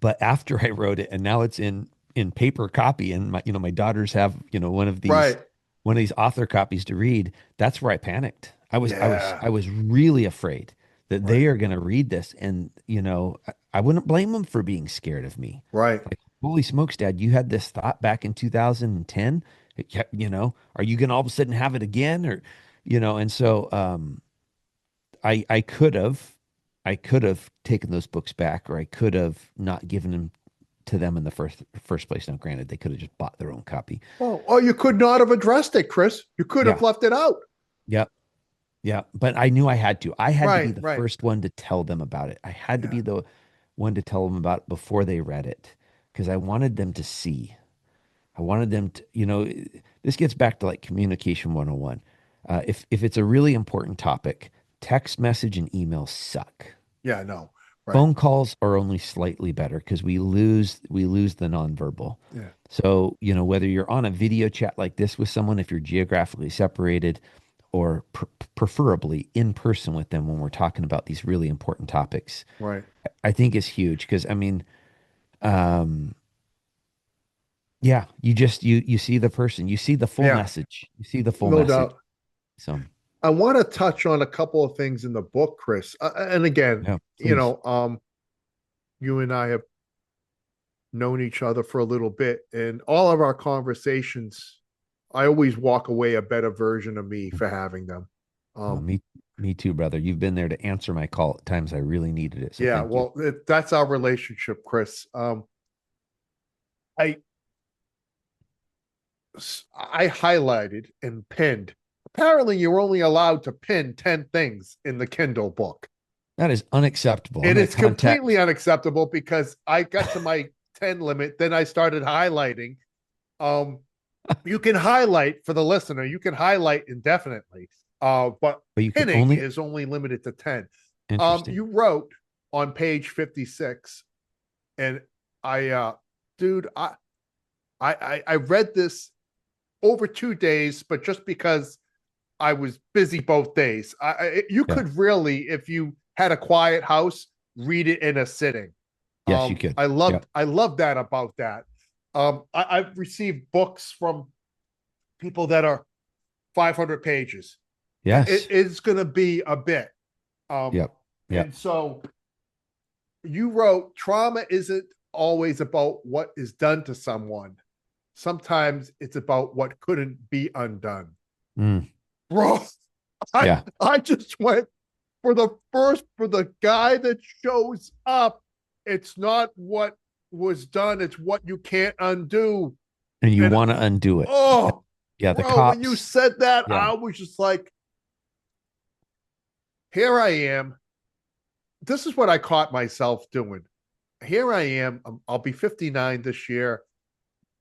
But after I wrote it, and now it's in paper copy, and my daughters have right. one of these author copies to read. That's where I panicked. Yeah, I was really afraid that right, they are going to read this, and I wouldn't blame them for being scared of me. right. Like, holy smokes, Dad, you had this thought back in 2010. Are you going to all of a sudden have it again, or And so I could have taken those books back, or I could have not given them to them in the first place. Now, granted, they could have just bought their own copy. Oh, you could not have addressed it, Chris. You could have Yeah, left it out. yeah, yeah. But I knew I had to. I had to be Right, the right. first one to tell them about it. I had to Yeah, be the one to tell them about it before they read it because I wanted them to see. I wanted them to, this gets back to like communication 101. If it's a really important topic, text message and email suck. yeah. No, right. Phone calls are only slightly better because we lose the nonverbal. Yeah, So, whether you're on a video chat like this with someone, if you're geographically separated, or preferably in person with them when we're talking about these really important topics, right. I think is huge because I mean, um, yeah, you see the person, you see the full Yeah, message, you see the full no message. doubt. So, I want to touch on a couple of things in the book, Chris. And again, yeah, please. you and I have known each other for a little bit, and all of our conversations, I always walk away a better version of me for having them. Oh, Um, me too, brother. You've been there to answer my call at times I really needed it. So yeah, thank you. well, that's our relationship, Chris. I I highlighted and pinned. Apparently, you're only allowed to pin 10 things in the Kindle book. That is unacceptable. I'm It going is to completely contact. unacceptable because I got to my 10 limit, then I started highlighting. Um, you can highlight for the listener, you can highlight indefinitely, but But you can pinning only. is only limited to 10. Interesting. You wrote on page 56, and I, dude, I read this over 2 days, but just because I was busy both days, you Yeah. could really, if you had a quiet house, read it in a sitting. Yes, you could. I Yep. loved that about that. I've received books from people that are 500 pages. Yes. It's going to be a bit. Um, Yep. and Yep. so you wrote, trauma isn't always about what is done to someone. Sometimes it's about what couldn't be undone. Mm, Bro, I yeah. I just went for the guy that shows up. It's not what was done, it's what you can't undo. And you And want to undo it. oh, Yeah. The bro, when you cops. said that, Yeah. I was just like, here I am. This is what I caught myself doing. Here I am. I'll be 59 this year.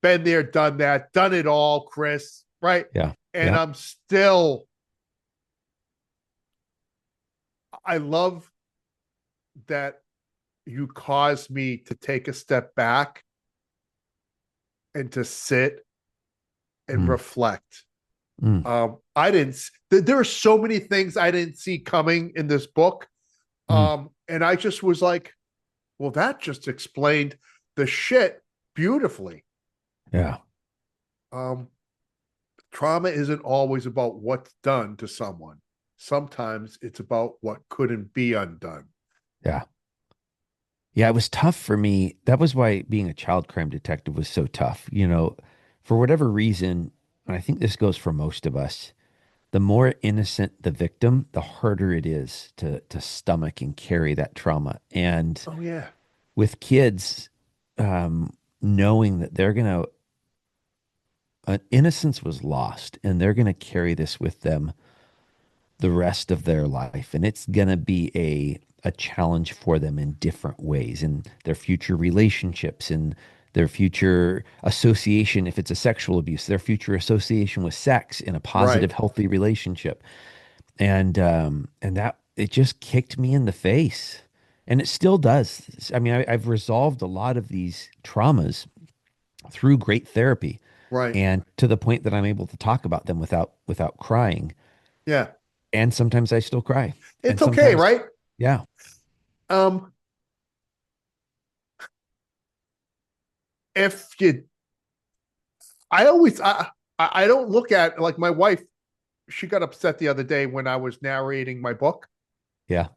Been there, done that, done it all, Chris, right? Yeah. And Yeah. I'm still, I love that you caused me to take a step back and to sit and Mm, reflect. mm, I didn't, there are so many things I didn't see coming in this book. mm. And I just was like, well, that just explained the shit beautifully. Yeah. Um, Trauma isn't always about what's done to someone. Sometimes it's about what couldn't be undone. Yeah. Yeah. It was tough for me. That was why being a child crime detective was so tough. For whatever reason, and I think this goes for most of us, the more innocent the victim, the harder it is to stomach and carry that trauma. And Oh yeah. with kids, knowing that they're gonna innocence was lost, and they're gonna carry this with them the rest of their life, and it's gonna be a challenge for them in different ways in their future relationships, in their future association, if it's a sexual abuse, their future association with sex in a Right. positive, healthy relationship. And that it just kicked me in the face, and it still does. I mean, I've resolved a lot of these traumas through great therapy, Right. and to the point that I'm able to talk about them without crying. Yeah. And sometimes I still cry, and It's okay, sometimes, right? yeah, Um, if you I always I don't look at like my wife, she got upset the other day when I was narrating my book. yeah,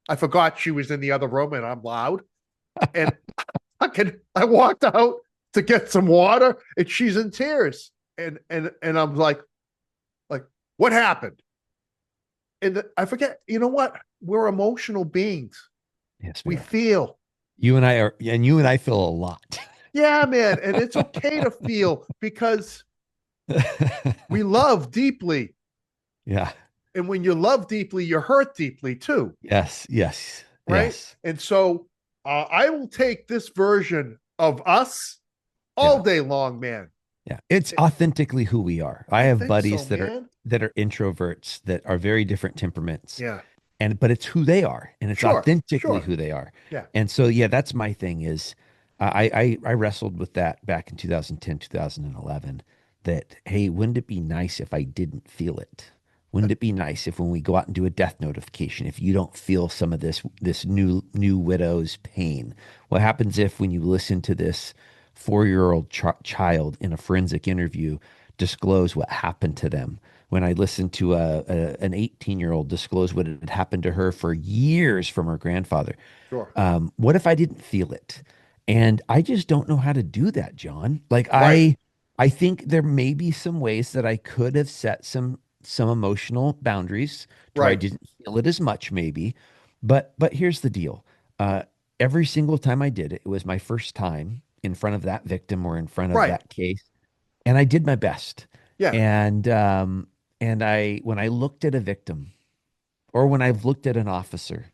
I forgot she was in the other room and I'm loud. And I walked out to get some water and she's in tears. And I'm like, what happened? And I forget, you know what? We're emotional beings. yes, we We are. feel. You and I feel a lot. Yeah, man. And it's okay to feel because we love deeply. Yeah. And when you love deeply, you hurt deeply too. Yes. Yes. Right. Yes. And so I will take this version of us all Yeah. day long, man. Yeah. It's authentically who we are. I I have think so, buddies man. that are introverts that are very different temperaments, Yeah. but it's who they are, and it's Sure. authentically Sure. who they are. Yeah. And so yeah, that's my thing is I wrestled with that back in 2010, 2011, that hey, wouldn't it be nice if I didn't feel it? Wouldn't it be nice if when we go out and do a death notification, if you don't feel some of this new widow's pain? What happens if when you listen to this 4-year-old child in a forensic interview disclose what happened to them? When I listened to an 18-year-old disclose what had happened to her for years from her grandfather, Sure. what if I didn't feel it? And I just don't know how to do that, John. Like Right. I think there may be some ways that I could have set some emotional boundaries to where I Right. didn't feel it as much, maybe. But here's the deal. Uh, every single time I did it, it was my first time in front of that victim or in front of Right. that case, and I did my best. Yeah. And I when I looked at a victim or when I've looked at an officer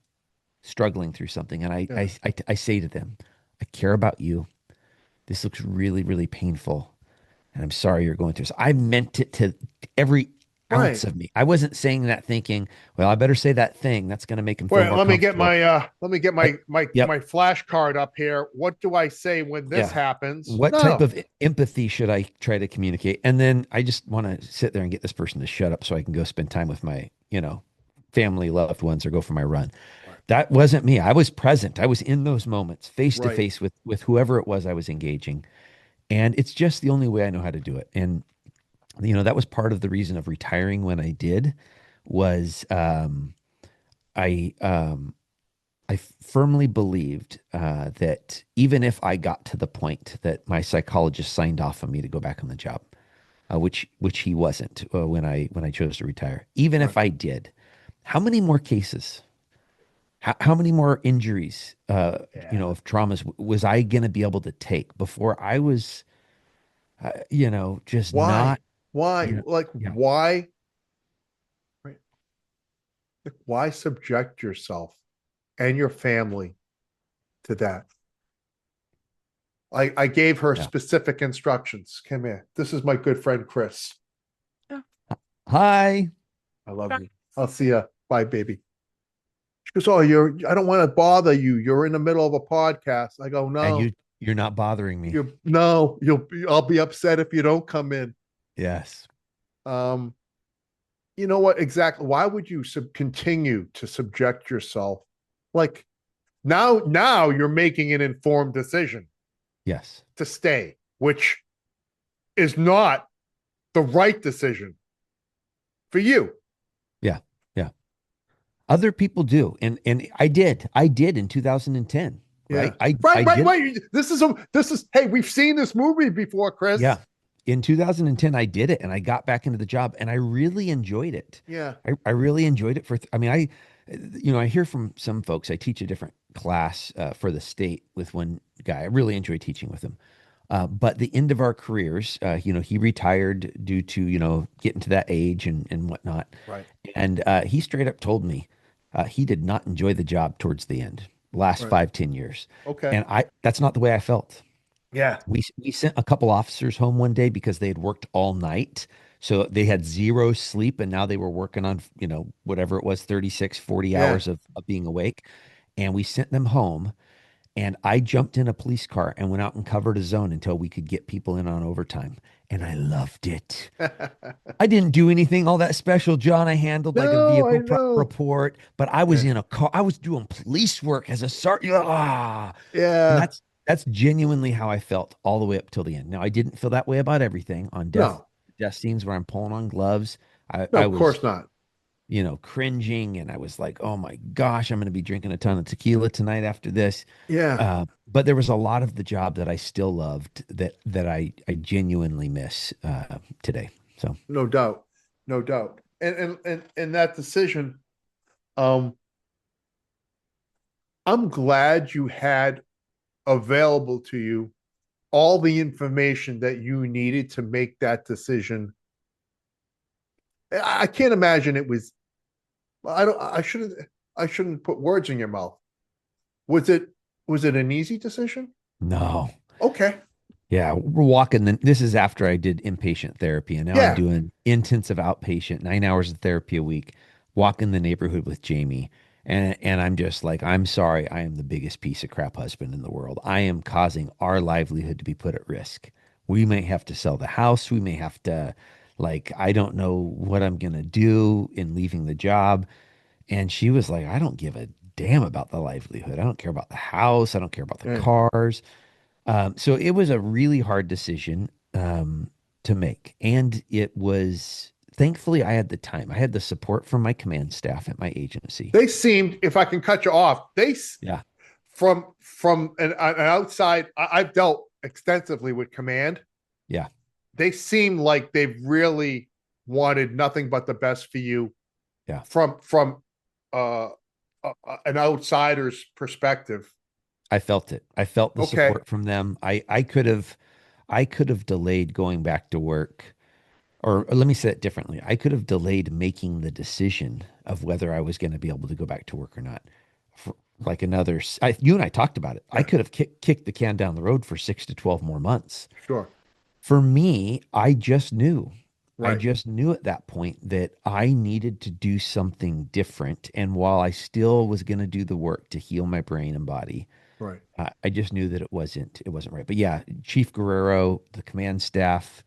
struggling through something, and Yeah. I say to them, I care about you. This looks really, really painful. And I'm sorry you're going through this. I meant it to every ounce Right. of me. I wasn't saying that thinking, well, I better say that thing. That's going to make him feel Wait, more comfortable. let me get I, my yep. flashcard up here. What do I say when this Yeah. happens? What type No. of empathy should I try to communicate? And then I just want to sit there and get this person to shut up so I can go spend time with my, family, loved ones, or go for my run. Right. That wasn't me. I was present. I was in those moments, face to Right. face with whoever it was I was engaging. And it's just the only way I know how to do it. And that was part of the reason of retiring when I did was I I firmly believed that even if I got to the point that my psychologist signed off on me to go back on the job, which he wasn't when I chose to retire, even Right. if I did, how many more cases, how many more injuries, Yeah. of traumas was I going to be able to take before I was, just Why? not, Why? you know, Like yeah, why? Right. Like, why subject yourself and your family to that? I gave her yeah. specific instructions. Come here. This is my good friend Chris. Hi. I love you. I'll see you. Bye, baby. She goes, "Oh, I don't want to bother you. You're in the middle of a podcast." I go, And "No, you're not bothering me. I'll be upset if you don't come in." Yes. Um, you know what? Exactly. Why would you continue to subject yourself? Like now you're making an informed decision Yes. to stay, which is not the right decision for you. Yeah. Yeah. Other people do. And I did in 2010, Yeah. right? I Right, I right, did. right. This is hey, we've seen this movie before, Yeah. Chris. In 2010 I did it and I got back into the job and I really enjoyed it. Yeah. I really enjoyed it I mean, I hear from some folks. I teach a different class for the state with one guy. I really enjoy teaching with him. But the end of our careers, he retired due to, getting to that age and whatnot. Right. And he straight up told me he did not enjoy the job towards the end, last Right. 5, 10 years. Okay. And that's not the way I felt. Yeah. We sent a couple officers home one day because they had worked all night. So they had zero sleep and now they were working on, whatever it was, 36, 40 Yeah. hours of being awake. And we sent them home and I jumped in a police car and went out and covered a zone until we could get people in on overtime. And I loved it. I didn't do anything all that special, John. I handled like a No, I vehicle know. report, but I was Yeah. in a car. I was doing police work as a sergeant. And Yeah. that's genuinely how I felt all the way up till the end. Now, I didn't feel that way about everything on No. death scenes where I'm pulling on gloves. No, I of was, course not. cringing and I was like, oh my gosh, I'm going to be drinking a ton of tequila tonight after this. Yeah. But there was a lot of the job that I still loved that I genuinely miss today. So No doubt. No doubt. And that decision, um, I'm glad you had available to you all the information that you needed to make that decision. I can't imagine it was I don't I shouldn't put words in your mouth. Was it was it an easy decision? no. Okay. Yeah, we're walking. This is after I did inpatient therapy, and now I'm Yeah. doing intensive outpatient, 9 hours of therapy a week, walking the neighborhood with Jamie. And I'm just like, I'm sorry, I am the biggest piece of crap husband in the world. I am causing our livelihood to be put at risk. We may have to sell the house. We may have to, like, I don't know what I'm gonna do in leaving the job. And she was like, I don't give a damn about the livelihood. I don't care about the house. I don't care about the Yeah. cars. So it was a really hard decision to make. And it was, thankfully, I had the time. I had the support from my command staff at my agency. They seemed, if I can cut you off, Yeah. from an outside, I've dealt extensively with command. Yeah. They seem like they've really wanted nothing but the best for you Yeah. from uh, an outsider's perspective. I felt it. I felt the Okay, support from them. I could have delayed going back to work, or let me say it differently. I could have delayed making the decision of whether I was going to be able to go back to work or not. For like you and I talked about it. I yeah, could have kicked the can down the road for 6 to 12 more months. sure, For me, I just knew. I right, just knew at that point that I needed to do something different. And while I still was going to do the work to heal my brain and body, right. I just knew that it wasn't right. But yeah, Chief Guerrero, the command staff,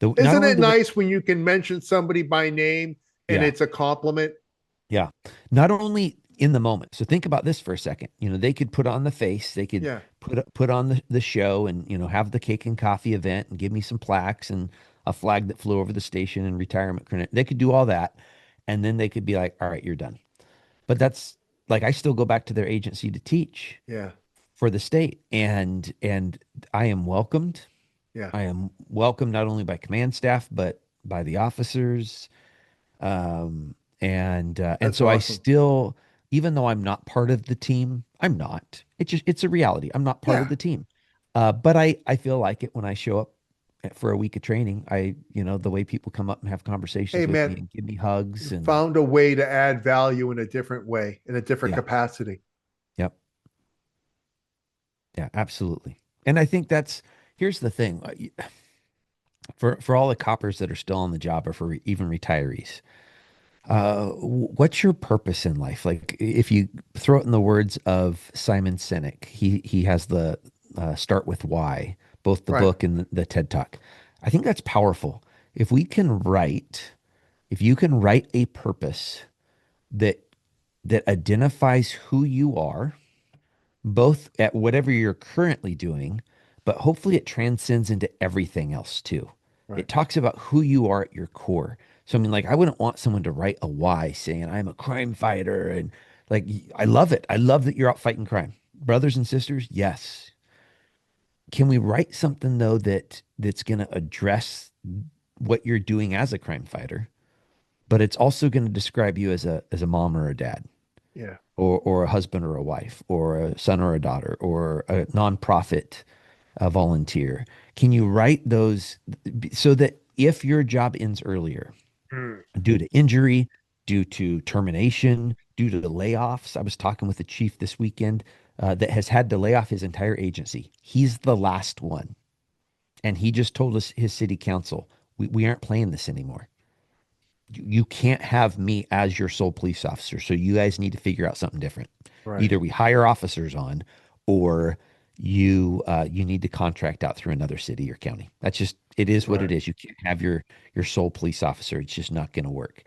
not Isn't only it the way, nice when you can mention somebody by name and yeah, it's a compliment? yeah, not only in the moment. So think about this for a second. They could put on the face, they could Yeah, put on the show, and have the cake and coffee event and give me some plaques and a flag that flew over the station and retirement credit. They could do all that, and then they could be like, "All right, you're done." But that's like I still go back to their agency to teach yeah, for the state, and I am welcomed. yeah. I am welcomed not only by command staff but by the officers. And That's so I awesome. still, even though I'm not part of the team, I'm not. It's a reality. I'm not part of Yeah. the team. But I feel like it when I show up for a week of training. The way people come up and have Hey, conversations with me man, and give me you hugs and found a way to add value in a different way, in a different yeah, capacity. yep, yeah, absolutely. And I think here's the thing, for all the coppers that are still on the job or for even retirees. What's your purpose in life? Like, if you throw it in the words of Simon Sinek, he has the start with why, both the Right. book and the TED Talk. I think that's powerful. If we can write, if you can write a purpose that identifies who you are, both at whatever you're currently doing, but hopefully it transcends into everything else too. Right. It talks about who you are at your core. So, I mean, like, I wouldn't want someone to write a why saying, I'm a crime fighter. And like, I love it. I love that you're out fighting crime. Brothers and sisters, yes. Can we write something though that's going to address what you're doing as a crime fighter, but it's also going to describe you as a mom or a dad? Yeah. Or a husband or a wife or a son or a daughter or a nonprofit volunteer? Can you write those so that if your job ends earlier Mm. due to injury, due to termination, due to the layoffs? I was talking with a chief this weekend that has had to lay off his entire agency. He's the last one. And he just told us his city council, we aren't playing this anymore. You can't have me as your sole police officer. So you guys need to figure out something different. Right. Either we hire officers on, or you need to contract out through another city or county. That's just it is what it Right. is. You can't have your sole police officer. It's just not going to work.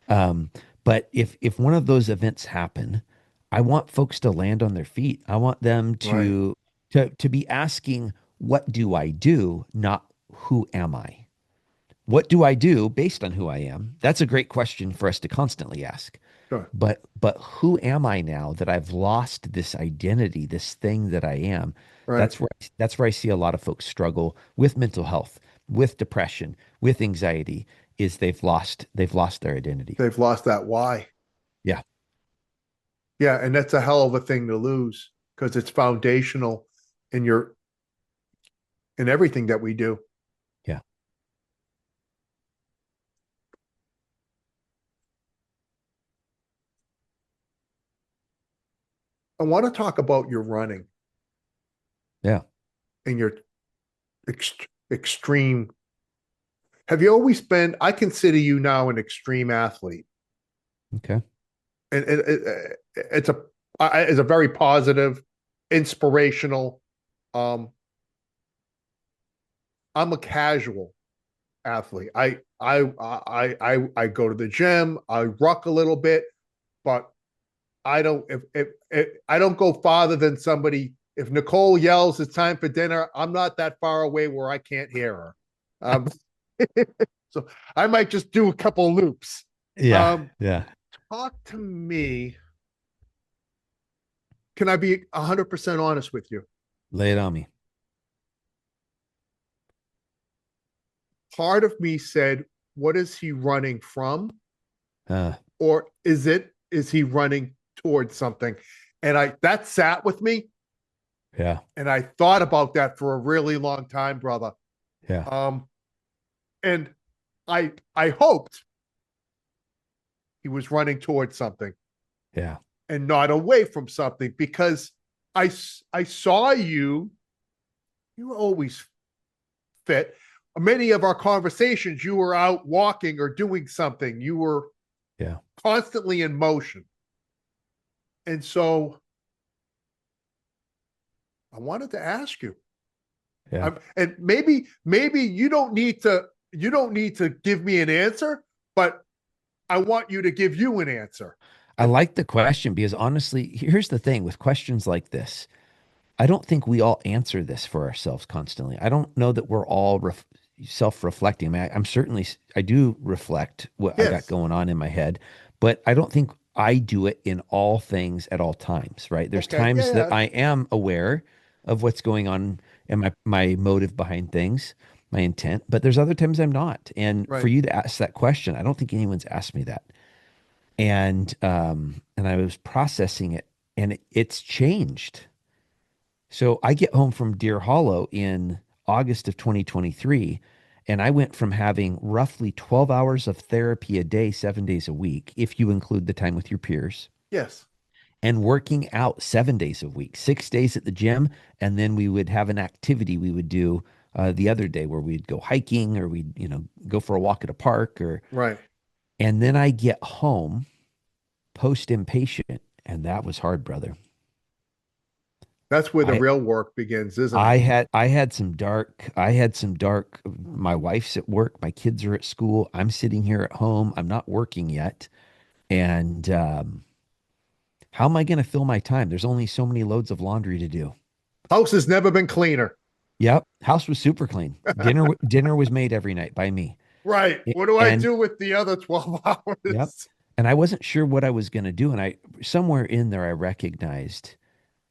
Um, but if one of those events happen, I want folks to land on their feet. I want them Right. to be asking, what do I do? Not who am I? What do I do based on who I am? That's a great question for us to constantly ask. Sure. But who am I now that I've lost this identity, this thing that I am? Right. That's where I see a lot of folks struggle with mental health, with depression, with anxiety, is they've lost their identity. They've lost that why. Yeah. Yeah, and that's a hell of a thing to lose because it's foundational in your in everything that we do. Yeah. I want to talk about your running Yeah. and your extreme. Have you always been? I consider you now an extreme athlete, Okay. and it's a very positive, inspirational. Um, I'm a casual athlete. I go to the gym. I ruck a little bit, but I don't if I don't go farther than somebody. If Nicole yells it's time for dinner, I'm not that far away where I can't hear her. Um, so I might just do a couple loops. Yeah. Um, Yeah. talk to me. can I be 100% honest with you? Lay it on me. Part of me said, what is he running from? Uh, Or is he running towards something? And that sat with me, yeah, and I thought about that for a really long time, brother. yeah, Um, and I hoped he was running towards something yeah, and not away from something, because I saw you. You were always fit. Many of our conversations, you were out walking or doing something. You were yeah, constantly in motion. And so I wanted to ask you. yeah. And maybe you don't need to give me an answer, but I want you to give you an answer. I And like the question because honestly, here's the thing with questions like this. I don't think we all answer this for ourselves constantly. I don't know that we're all self-reflecting. I mean, I'm certainly, I do reflect what I got yes, going on in my head, but I don't think I do it in all things at all times, right? There's okay, yeah, times that yeah, I am aware of what's going on and my motive behind things, my intent, but there's other times I'm not. And for right. you to ask that question, I don't think anyone's asked me that. And I was processing it and it's changed. So I get home from Deer Hollow in August of 2023, and I went from having roughly 12 hours of therapy a day, 7 days a week, if you include the time with your peers, Yes, and working out 7 days a week, 6 days at the gym. And then we would have an activity we would do the other day where we'd go hiking or we'd, go for a walk at a park right. and then I get home post inpatient. And that was hard, brother. That's where the I, real work begins, isn't it? I had some dark. My wife's at work, my kids are at school. I'm sitting here at home. I'm not working yet. And how am I going to fill my time? There's only so many loads of laundry to do. House has never been cleaner. Yep, house was super clean. Dinner was made every night by me. Right. A- What do I And do with the other 12 yep. hours? And I wasn't sure what I was going to do and I somewhere in there I recognized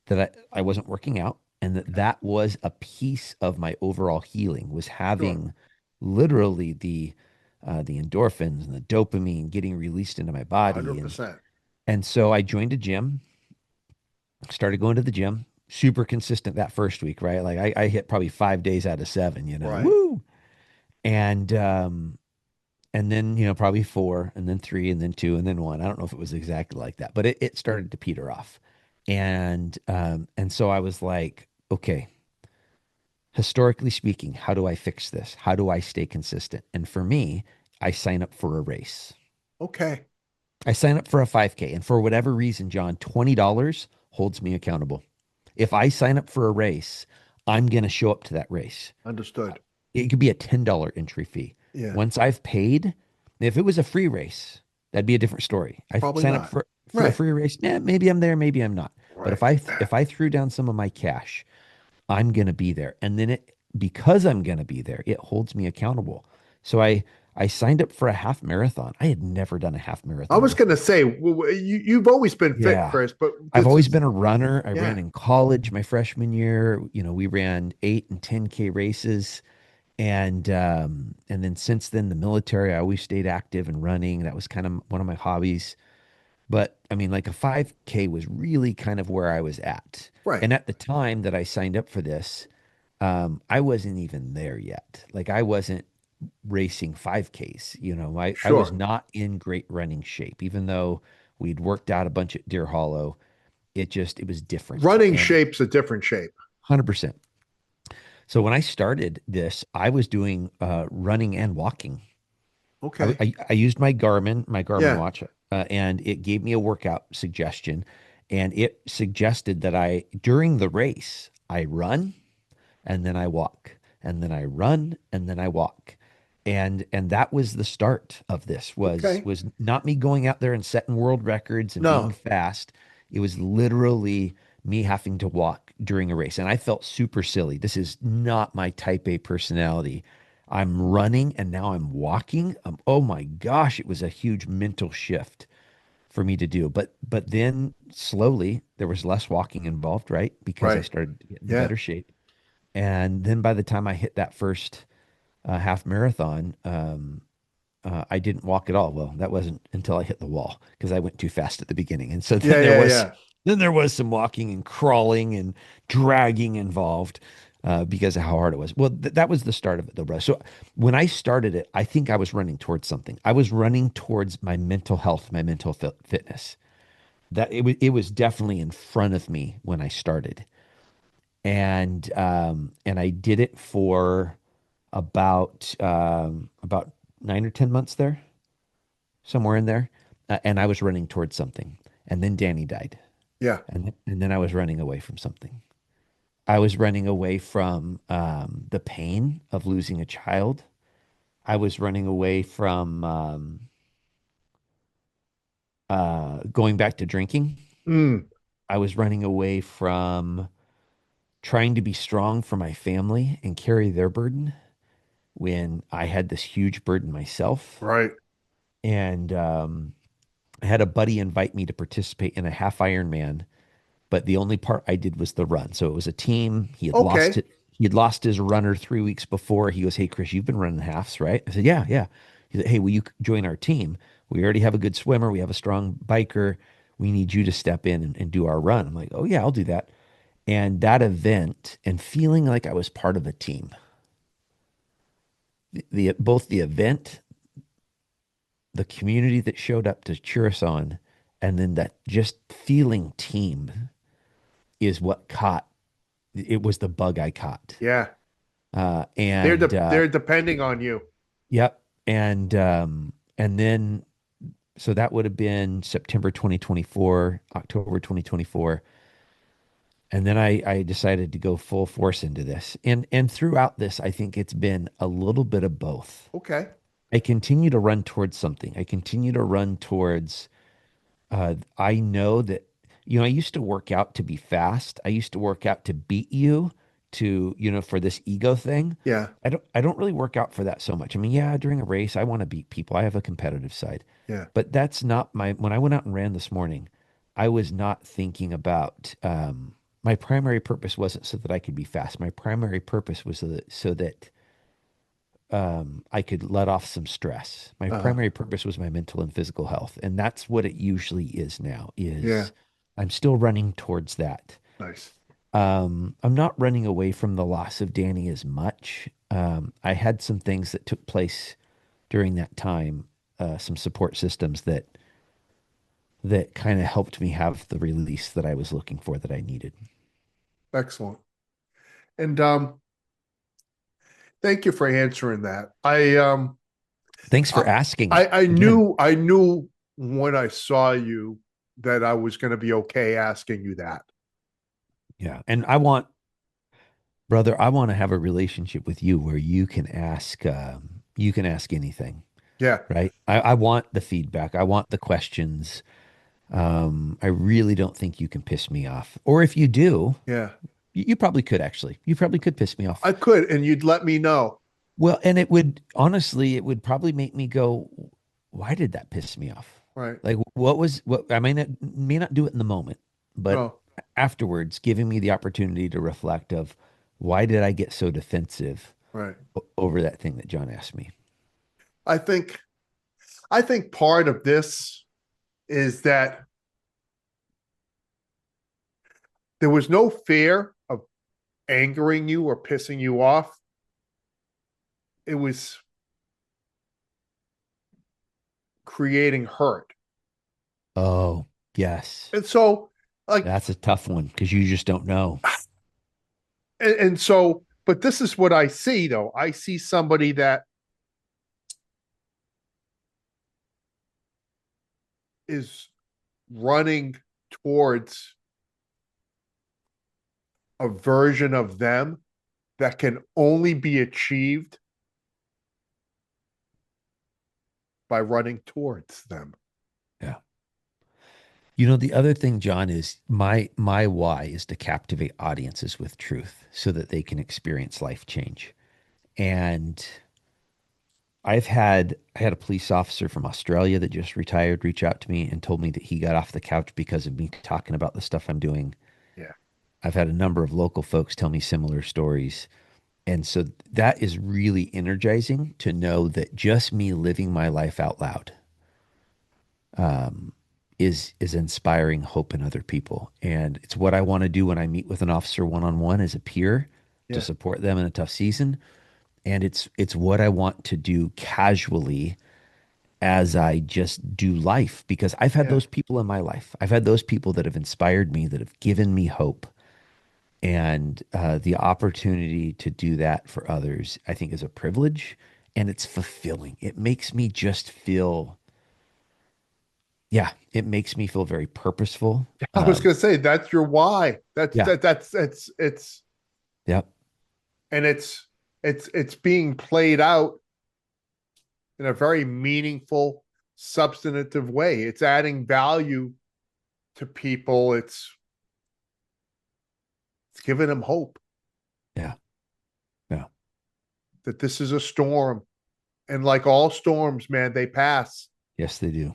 that I wasn't working out and that was a piece of my overall healing was Sure. having literally the endorphins and the dopamine getting released into my body 100%. and so I joined a gym, started going to the gym, super consistent that first week, right? Like I hit probably 5 days out of 7, Right. woo. And and then probably 4 and then 3 and then 2 and then 1. I don't know if it was exactly like that, but it started to peter off. And so I was like, okay, historically speaking, how do I fix this? How do I stay consistent? And for me, I sign up for a race. Okay. I sign up for a 5K. And for whatever reason, John, $20 holds me accountable. If I sign up for a race, I'm going to show up to that race. Understood. It could be a $10 entry fee. Yeah. Once I've paid, if it was a free race, that'd be a different story. I Probably sign up not. for a Right. free race. Maybe I'm there, maybe I'm not. But Right. if I threw down some of my cash, I'm gonna be there. And then it because I'm gonna be there, it holds me accountable. So I signed up for a half marathon. I had never done a half I marathon was going to before. say, you've always been fit, Yeah. Chris, but I've this always is, been a runner. I yeah. ran in college my freshman year. We ran 8 and 10K races. And then since then, the military, I always stayed active and running. That was kind of one of my hobbies. But I mean, like a 5K was really kind of where I was at. Right. And at the time that I signed up for this, I wasn't even there yet. Like I wasn't racing 5Ks. I was Sure. not in great running shape, even though we'd worked out a bunch at Deer Hollow. It was different Running and shape's a different shape. 100%. So when I started this, I was doing running and walking. Okay. I used my Garmin Yeah. watch, and it gave me a workout suggestion, and it suggested that during the race, I run and then I walk, and then I run and then I walk, and that was the start of this. Was Okay. was not me going out there and setting world records and being No. fast. It was literally me having to walk during a race, and I felt super silly. This is not my type A personality. I'm running and now I'm walking. Oh my gosh, it was a huge mental shift. for me to do. But then slowly there was less walking involved, right? Because I Right. started to get into Yeah. better shape. And then by the time I hit that first half marathon, I didn't walk at all. Well, that wasn't until I hit the wall because I went too fast at the beginning. And so Yeah. Yeah. Yeah. then there was some walking and crawling and dragging involved because of how hard it was. Well, that was the start of it, though, bro. So when I started it, I think I was running towards something. I was running towards my mental health, my mental fitness. That it was definitely in front of me when I started, and I did it for about 9 or 10 months there, somewhere in there, and I was running towards something, and then Danny died, Yeah. and then I was running away from something. I was running away from the pain of losing a child. I was running away from going back to drinking. Mm, I was running away from trying to be strong for my family and carry their burden when I had this huge burden myself. right. And I had a buddy invite me to participate in a half Ironman, but the only part I did was the run. So it was a team. He had lost Okay. it. He had lost his runner 3 weeks before. He goes, "Hey, Chris, you've been running halves, right?" I said, "Yeah, yeah." He said, "Hey, will you join our team? We already have a good swimmer. We have a strong biker. We need you to step in and do our run." I'm like, "Oh, yeah, I'll do that." And that event and feeling like I was part of a team, both the event, the community that showed up to cheer us on, and then that just feeling team is what caught. It was the bug I caught. Yeah. Uh, and They're depending on you. yep, and then so that would have been September 2024, October 2024, and then I decided to go full force into this. And throughout this, I think it's been a little bit of both. Okay. I continue to run towards something. I continue to run towards I know that, I used to work out to be fast. I used to work out to beat you for this ego thing. Yeah. I don't really work out for that so much. I mean, yeah, during a race, I want to beat people. I have a competitive side, Yeah. but that's not when I went out and ran this morning, I was not thinking about, my primary purpose wasn't so that I could be fast. My primary purpose was so that I could let off some stress. My Uh-huh. primary purpose was my mental and physical health, and that's what it usually is now. Yeah. Is I'm still running towards that. Nice. I'm not running away from the loss of Danny as much. I had some things that took place during that time, some support systems that kind of helped me have the release that I was looking for, that I needed. Excellent. And thank you for answering that. Thanks I for asking it I again. knew when I saw you that I was going to be okay asking you that. Yeah, and brother, I want to have a relationship with you where you can ask anything, Yeah. right? I want the feedback. I want the questions. I really don't think you can piss me off. Or if you do, Yeah. you probably could actually. You probably could piss me off. I could, and you'd let me know. Well, and it would probably make me go, why did that piss me off? Right. Like what I may not do it in the moment, but No. afterwards, giving me the opportunity to reflect of why did I get so defensive Right. over that thing that John asked me. I think I think part of this is that there was no fear of angering you or pissing you off. It was creating hurt. Oh, yes. And so like That's a tough one because you just don't know. and so but this is what I see though. I see somebody that is running towards a version of them that can only be achieved by running towards them. Yeah. The other thing, John, is my why is to captivate audiences with truth so that they can experience life change. And I had a police officer from Australia that just retired reach out to me and told me that he got off the couch because of me talking about the stuff I'm doing. Yeah. I've had a number of local folks tell me similar stories. And so that is really energizing to know that just me living my life out loud um, is inspiring hope in other people. And it's what I want to do when I meet with an officer one on one as a peer to Yeah. support them in a tough season. And it's what I want to do casually as I just do life because I've had Yeah. those people in my life. I've had those people that have inspired me, that have given me hope. And the opportunity to do that for others, I think, is a privilege and it's fulfilling. It makes me just feel, yeah, it makes me feel very purposeful. I was gonna say that's your why. Yeah, That's it's yep, and it's being played out in a very meaningful, substantive way. It's adding value to people. It's giving them hope yeah, yeah. that this is a storm. And like all storms, man, they pass. Yes, they do.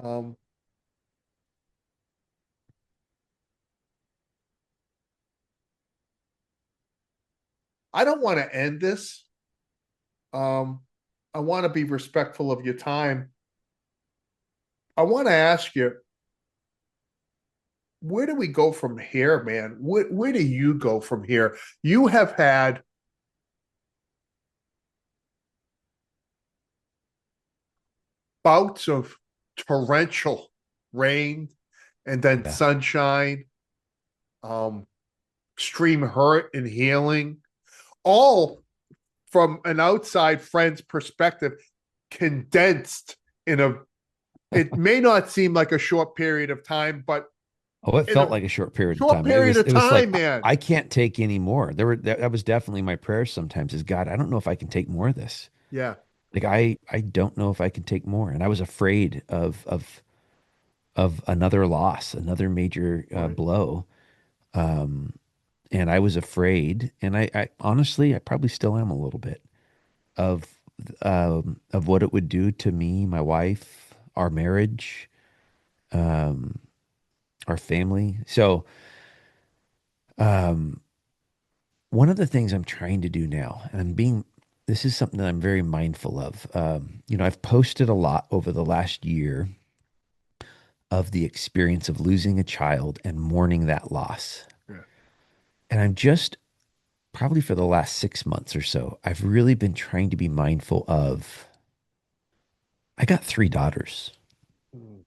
Um, I don't want to end this. Um, I want to be respectful of your time. I want to ask you, where do we go from here, man? Where do you go from here? You have had bouts of torrential rain and then Yeah. sunshine, um, extreme hurt and healing, all from an outside friend's perspective, condensed in a, it may not seem like a short period of time, but Oh, it in felt a like a short period of short time. It period was of it was like time, man. I can't take any more. That was definitely my prayer sometimes is God, I don't know if I can take more of this. Yeah. Like I don't know if I can take more. And I was afraid of another loss, another major Right. blow. Um, and I was afraid, and I honestly, I probably still am a little bit of of what it would do to me, my wife, our marriage, um, our family. So, um, one of the things I'm trying to do now, and this is something that I'm very mindful of. I've posted a lot over the last year of the experience of losing a child and mourning that loss. Yeah. And I'm just probably for the last 6 months or so, I've really been trying to be mindful of. I got three daughters. Mm.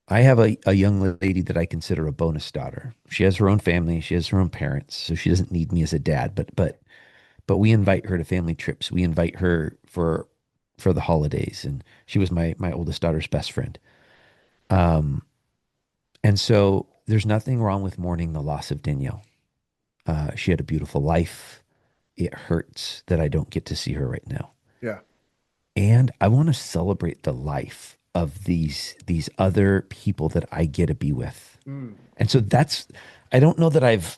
I have a young lady that I consider a bonus daughter. She has her own family. She has her own parents, so she doesn't need me as a dad. But we invite her to family trips. We invite her for the holidays, and she was my oldest daughter's best friend. Um, and so there's nothing wrong with mourning the loss of Danielle. She had a beautiful life. It hurts that I don't get to see her right now. Yeah. And I want to celebrate the life of these other people that I get to be with. Mm. And so that's I don't know that I've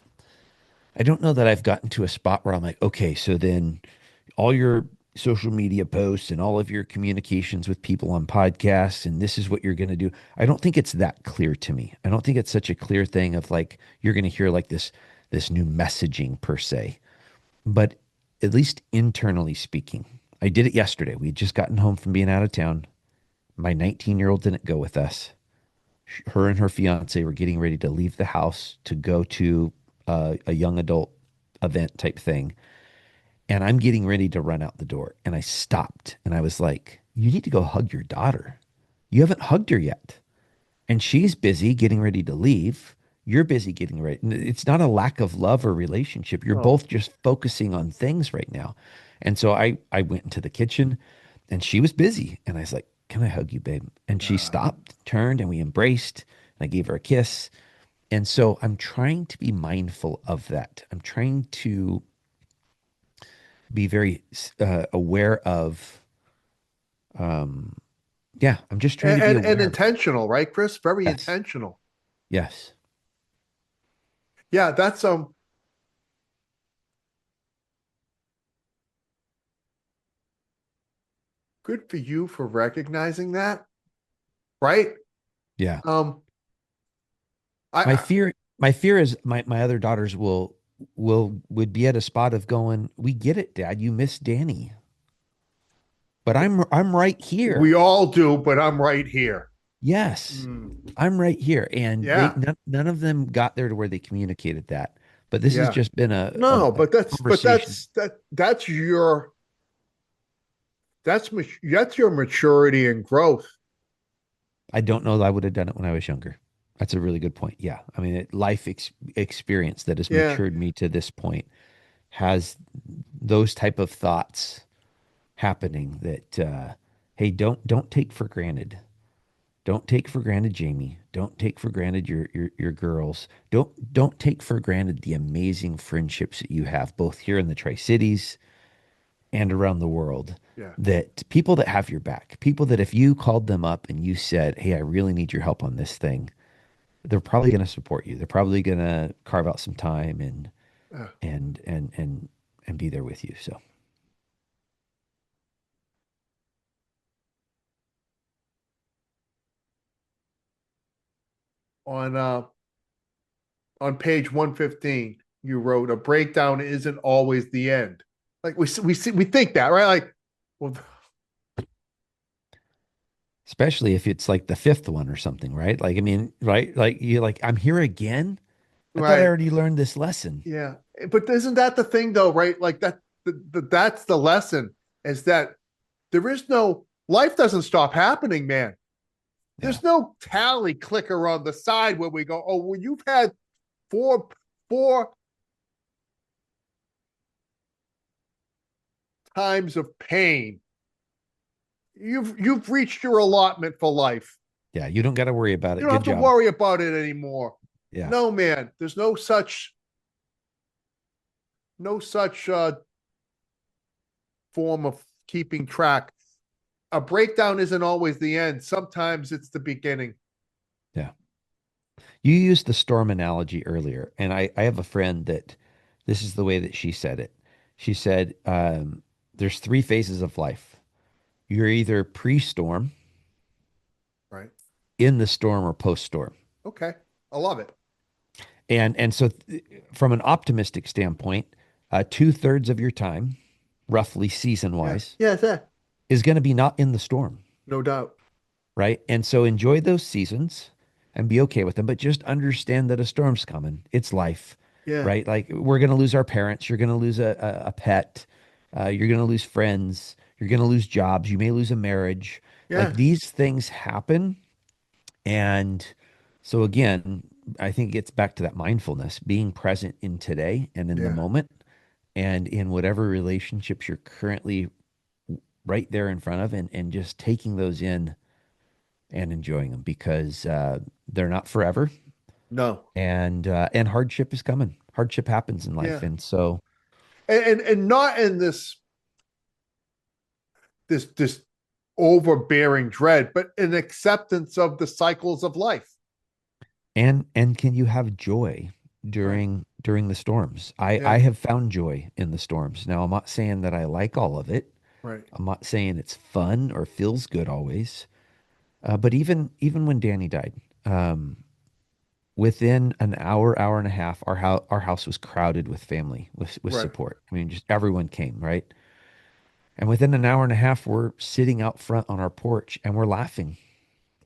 gotten to a spot where I'm like, okay, so then all your social media posts and all of your communications with people on podcasts and this is what you're going to do. I don't think it's that clear to me. I don't think it's such a clear thing of like you're going to hear like this new messaging per se. But at least internally speaking, I did it yesterday. We had just gotten home from being out of town. My 19-year-old didn't go with us. Her and her fiance were getting ready to leave the house to go to a young adult event type thing. And I'm getting ready to run out the door. And I stopped and I was like, you need to go hug your daughter. You haven't hugged her yet. And she's busy getting ready to leave. You're busy getting ready. It's not a lack of love or relationship. You're Oh. both just focusing on things right now. And so I went into the kitchen and she was busy. And I was like, can I hug you, babe? And she Uh, stopped, turned, and we embraced. And I gave her a kiss. And so I'm trying to be mindful of that. I'm trying to be very aware of, um, yeah, I'm just trying to be and aware of it. intentional, right, Chris? Very Yes. intentional. Yes. Yeah, that's good for you for recognizing that, right? Yeah. Um, My I fear my fear is my other daughters would be at a spot of going, "We get it, Dad. You miss Danny." But I'm right we here. all do, but I'm right here. Yes. Mm, I'm right here. And yeah, none of them got there to where they communicated that. But this has yeah. just been No, a but conversation. that's your that's your maturity and growth. I don't know that I would have done it when I was younger. That's a really good point. Yeah. I mean, experience that has Yeah, matured me to this point has those type of thoughts happening that hey, don't take for granted. Don't take for granted Jamie. Don't take for granted your girls. Don't take for granted the amazing friendships that you have both here in the Tri-Cities and around the world. yeah. That people that have your back, people that if you called them up and you said, "Hey, I really need your help on this thing," they're probably going to support you. They're probably going to carve out some time Uh, and and and and be there with you. So on on page 115, you wrote a breakdown isn't always the end. Like we think that, right? Like, well, especially if it's like the fifth one or something, right? Like, I mean, right? Like you're like, I'm here again. I thought I right. already learned this lesson. Yeah. But isn't that the thing though, right? Like that's the lesson is that there is no life doesn't stop happening, man. Yeah. There's no tally clicker on the side where we go, oh, well, you've had four times of pain. You've reached your allotment for life. Yeah. You don't got to worry about You it. don't Good have to job. worry about it anymore. Yeah. No, man. There's no such form of keeping track. A breakdown isn't always the end. Sometimes it's the beginning. Yeah. You used the storm analogy earlier, and I have a friend that this is the way that she said it. She said, there's three phases of life. You're either pre-storm, Right. in the storm, or post-storm. Okay. I love it. And so, from an optimistic standpoint, 2/3 of your time, roughly season Yeah. wise, Yeah. Yeah. is going to be not in the storm, No doubt. right? And so enjoy those seasons and be okay with them, but just understand that a storm's coming. It's life, Yeah. right? Like we're going to lose our parents. You're going to lose a pet. You're going to lose friends. You're going to lose jobs. You may lose a marriage. Like Yeah. these things happen. And so again, I think it gets back to that mindfulness, being present in today and in the Yeah. moment and in whatever relationships you're currently right there in front of and just taking those in and enjoying them because they're not forever No. and hardship is coming. Hardship happens in life. Yeah. And so And not in this overbearing dread, but an acceptance of the cycles of life. and can you have joy Right. during the storms? I Yeah. have found joy in the storms. Now I'm not saying that I like all of it. Right. I'm not saying it's fun or feels good always. But even when Danny died, um, within an hour, hour and a half, our house was crowded with family, with Right. support. I mean, just everyone came, right? And within an hour and a half, we're sitting out front on our porch and we're laughing.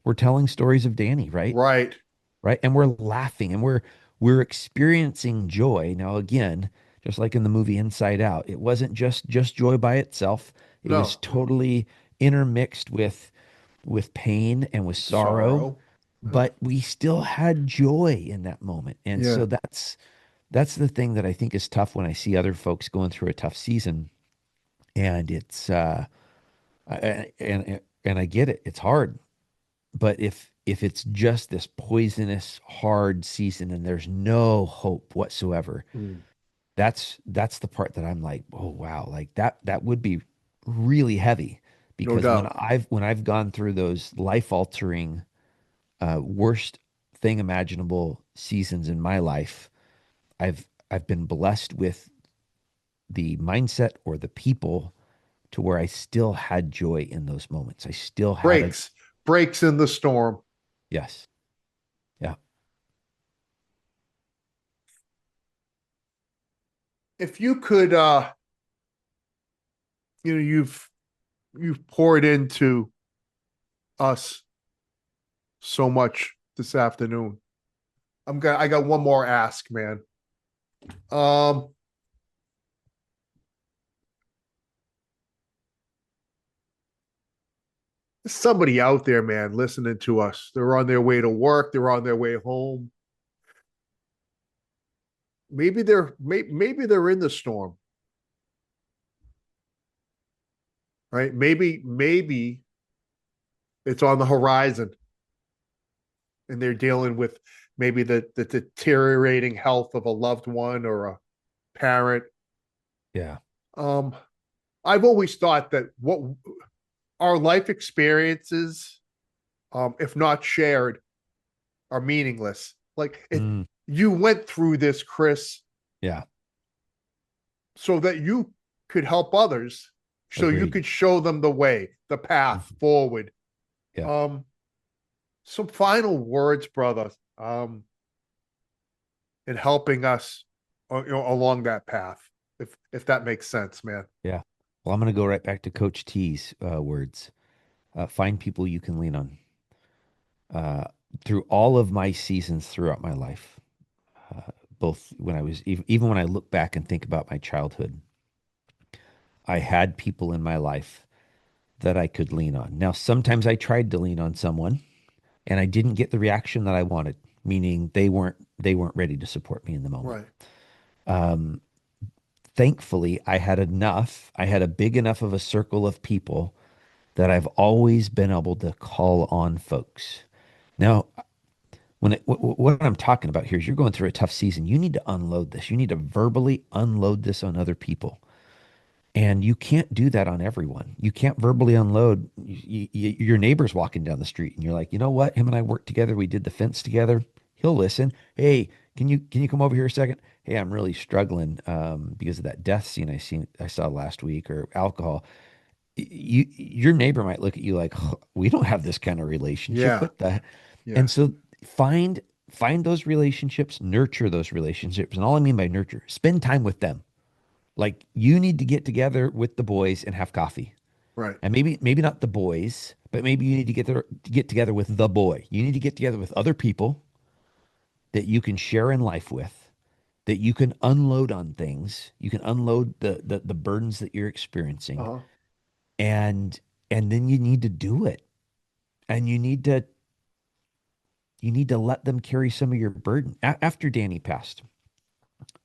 We're telling stories of Danny, right? Right. Right? And we're laughing and we're experiencing joy. Now, again, just like in the movie Inside Out, it wasn't just joy by itself. It was No. totally intermixed with pain and with sorrow, Sorrow. but we still had joy in that moment. And Yeah. so that's the thing that I think is tough when I see other folks going through a tough season. And it's and I get it. It's hard. But if it's just this poisonous, hard season and there's no hope whatsoever, Mm. that's the part that I'm like, oh wow, like that would be really heavy No because doubt. when I've gone through those life altering worst thing imaginable seasons in my life, I've been blessed with the mindset or the people to where I still had joy in those moments. I still had a Breaks in the storm. yes. Yeah. If you could, you've poured into us so much this afternoon. I got one more ask, man. Um, there's somebody out there, man, listening to us. They're on their way to work. They're on their way home. Maybe they're in the storm, right? Maybe it's on the horizon, and they're dealing with maybe the deteriorating health of a loved one or a parent. Yeah. Um, I've always thought that what our life experiences, if not shared, are meaningless. Like it, Mm, you went through this, Chris, yeah. so that you could help others, so you Agreed. could show them the way, the path Mhm. forward. Yeah. Um, some final words, brother, in helping us, along that path, if that makes sense, man. Yeah. Well, I'm going to go right back to Coach T's words. Find people you can lean on. Uh, through all of my seasons throughout my life, both when I was even when I look back and think about my childhood, I had people in my life that I could lean on. Now, sometimes I tried to lean on someone and I didn't get the reaction that I wanted, meaning they weren't ready to support me in the moment. Right. Um, thankfully, I had a big enough of a circle of people that I've always been able to call on folks. Now, what I'm talking about here is you're going through a tough season. You need to unload this. You need to verbally unload this on other people. And you can't do that on everyone. You can't verbally unload. Your neighbor's walking down the street, and you're like, you know what? Him and I worked together. We did the fence together. He'll listen. Hey, can you come over here a second? Hey, I'm really struggling because of that death scene I saw last week, or alcohol. Your neighbor might look at you like, "Huh, we don't have this kind of relationship. Yeah. What the?" Yeah. And so find find those relationships, nurture those relationships, and all I mean by nurture, spend time with them. Like you need to get together with the boys and have coffee. Right. And maybe not the boys, but maybe you need to get together with the boy. You need to get together with other people that you can share in life with, that you can unload on things. You can unload the burdens that you're experiencing. Uh-huh. And and then you need to do it. And you need to let them carry some of your burden. After Danny passed,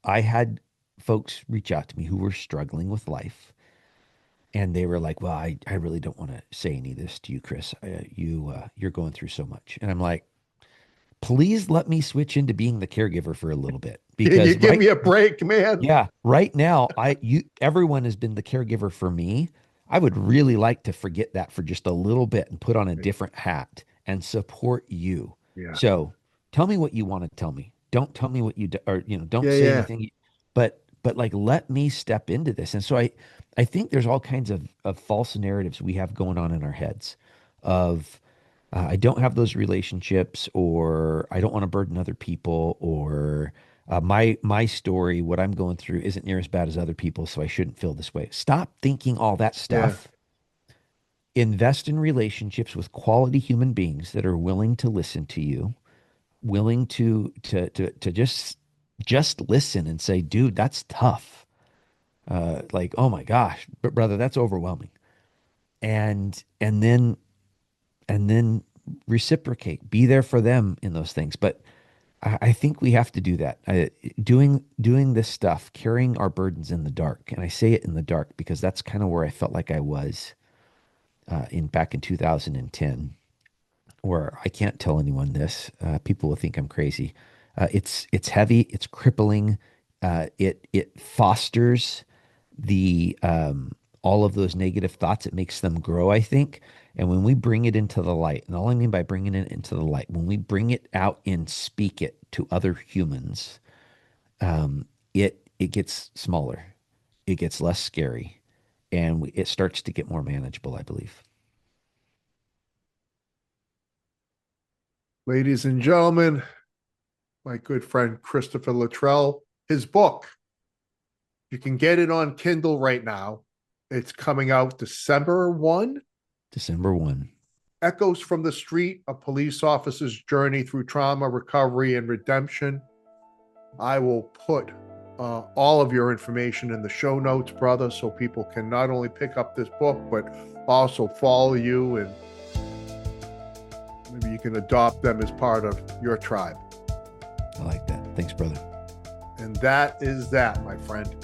I had folks reach out to me who were struggling with life. And they were like, "Well, I really don't want to say any of this to you, Chris. You're going through so much." And I'm like, "Please let me switch into being the caregiver for a little bit Can you because give me a break, man? yeah, right now everyone has been the caregiver for me. I would really like to forget that for just a little bit and put on a different hat and support you. Yeah. So tell me what you want to tell me. Don't tell me what you do, or don't Yeah. say Yeah. anything. But like let me step into this." And so I think there's all kinds of false narratives we have going on in our heads of I don't have those relationships, or I don't want to burden other people, or my story, what I'm going through, isn't near as bad as other people, so I shouldn't feel this way. Stop thinking all that Yeah. stuff. Invest in relationships with quality human beings that are willing to listen to you, willing to just listen and say, "Dude, that's tough." Like, "Oh my gosh, but brother, that's overwhelming." And then reciprocate, be there for them in those things. But I think we have to do that. Doing this stuff, carrying our burdens in the dark, and I say it in the dark because that's kind of where I felt like I was in back in 2010, where I can't tell anyone this. People will think I'm crazy. It's heavy. It's crippling. It fosters the all of those negative thoughts. It makes them grow, I think. And when we bring it into the light, and all I mean by bringing it into the light, when we bring it out and speak it to other humans, it gets smaller, it gets less scary, and it starts to get more manageable, I believe. Ladies and gentlemen, my good friend Christopher Littrell, his book, you can get it on Kindle right now. It's coming out December 1. December 1. Echoes from the Street, a police officer's journey through trauma, recovery, and redemption. I will put all of your information in the show notes, brother, so people can not only pick up this book, but also follow you, and maybe you can adopt them as part of your tribe. I like that. Thanks, brother. And that is that, my friend.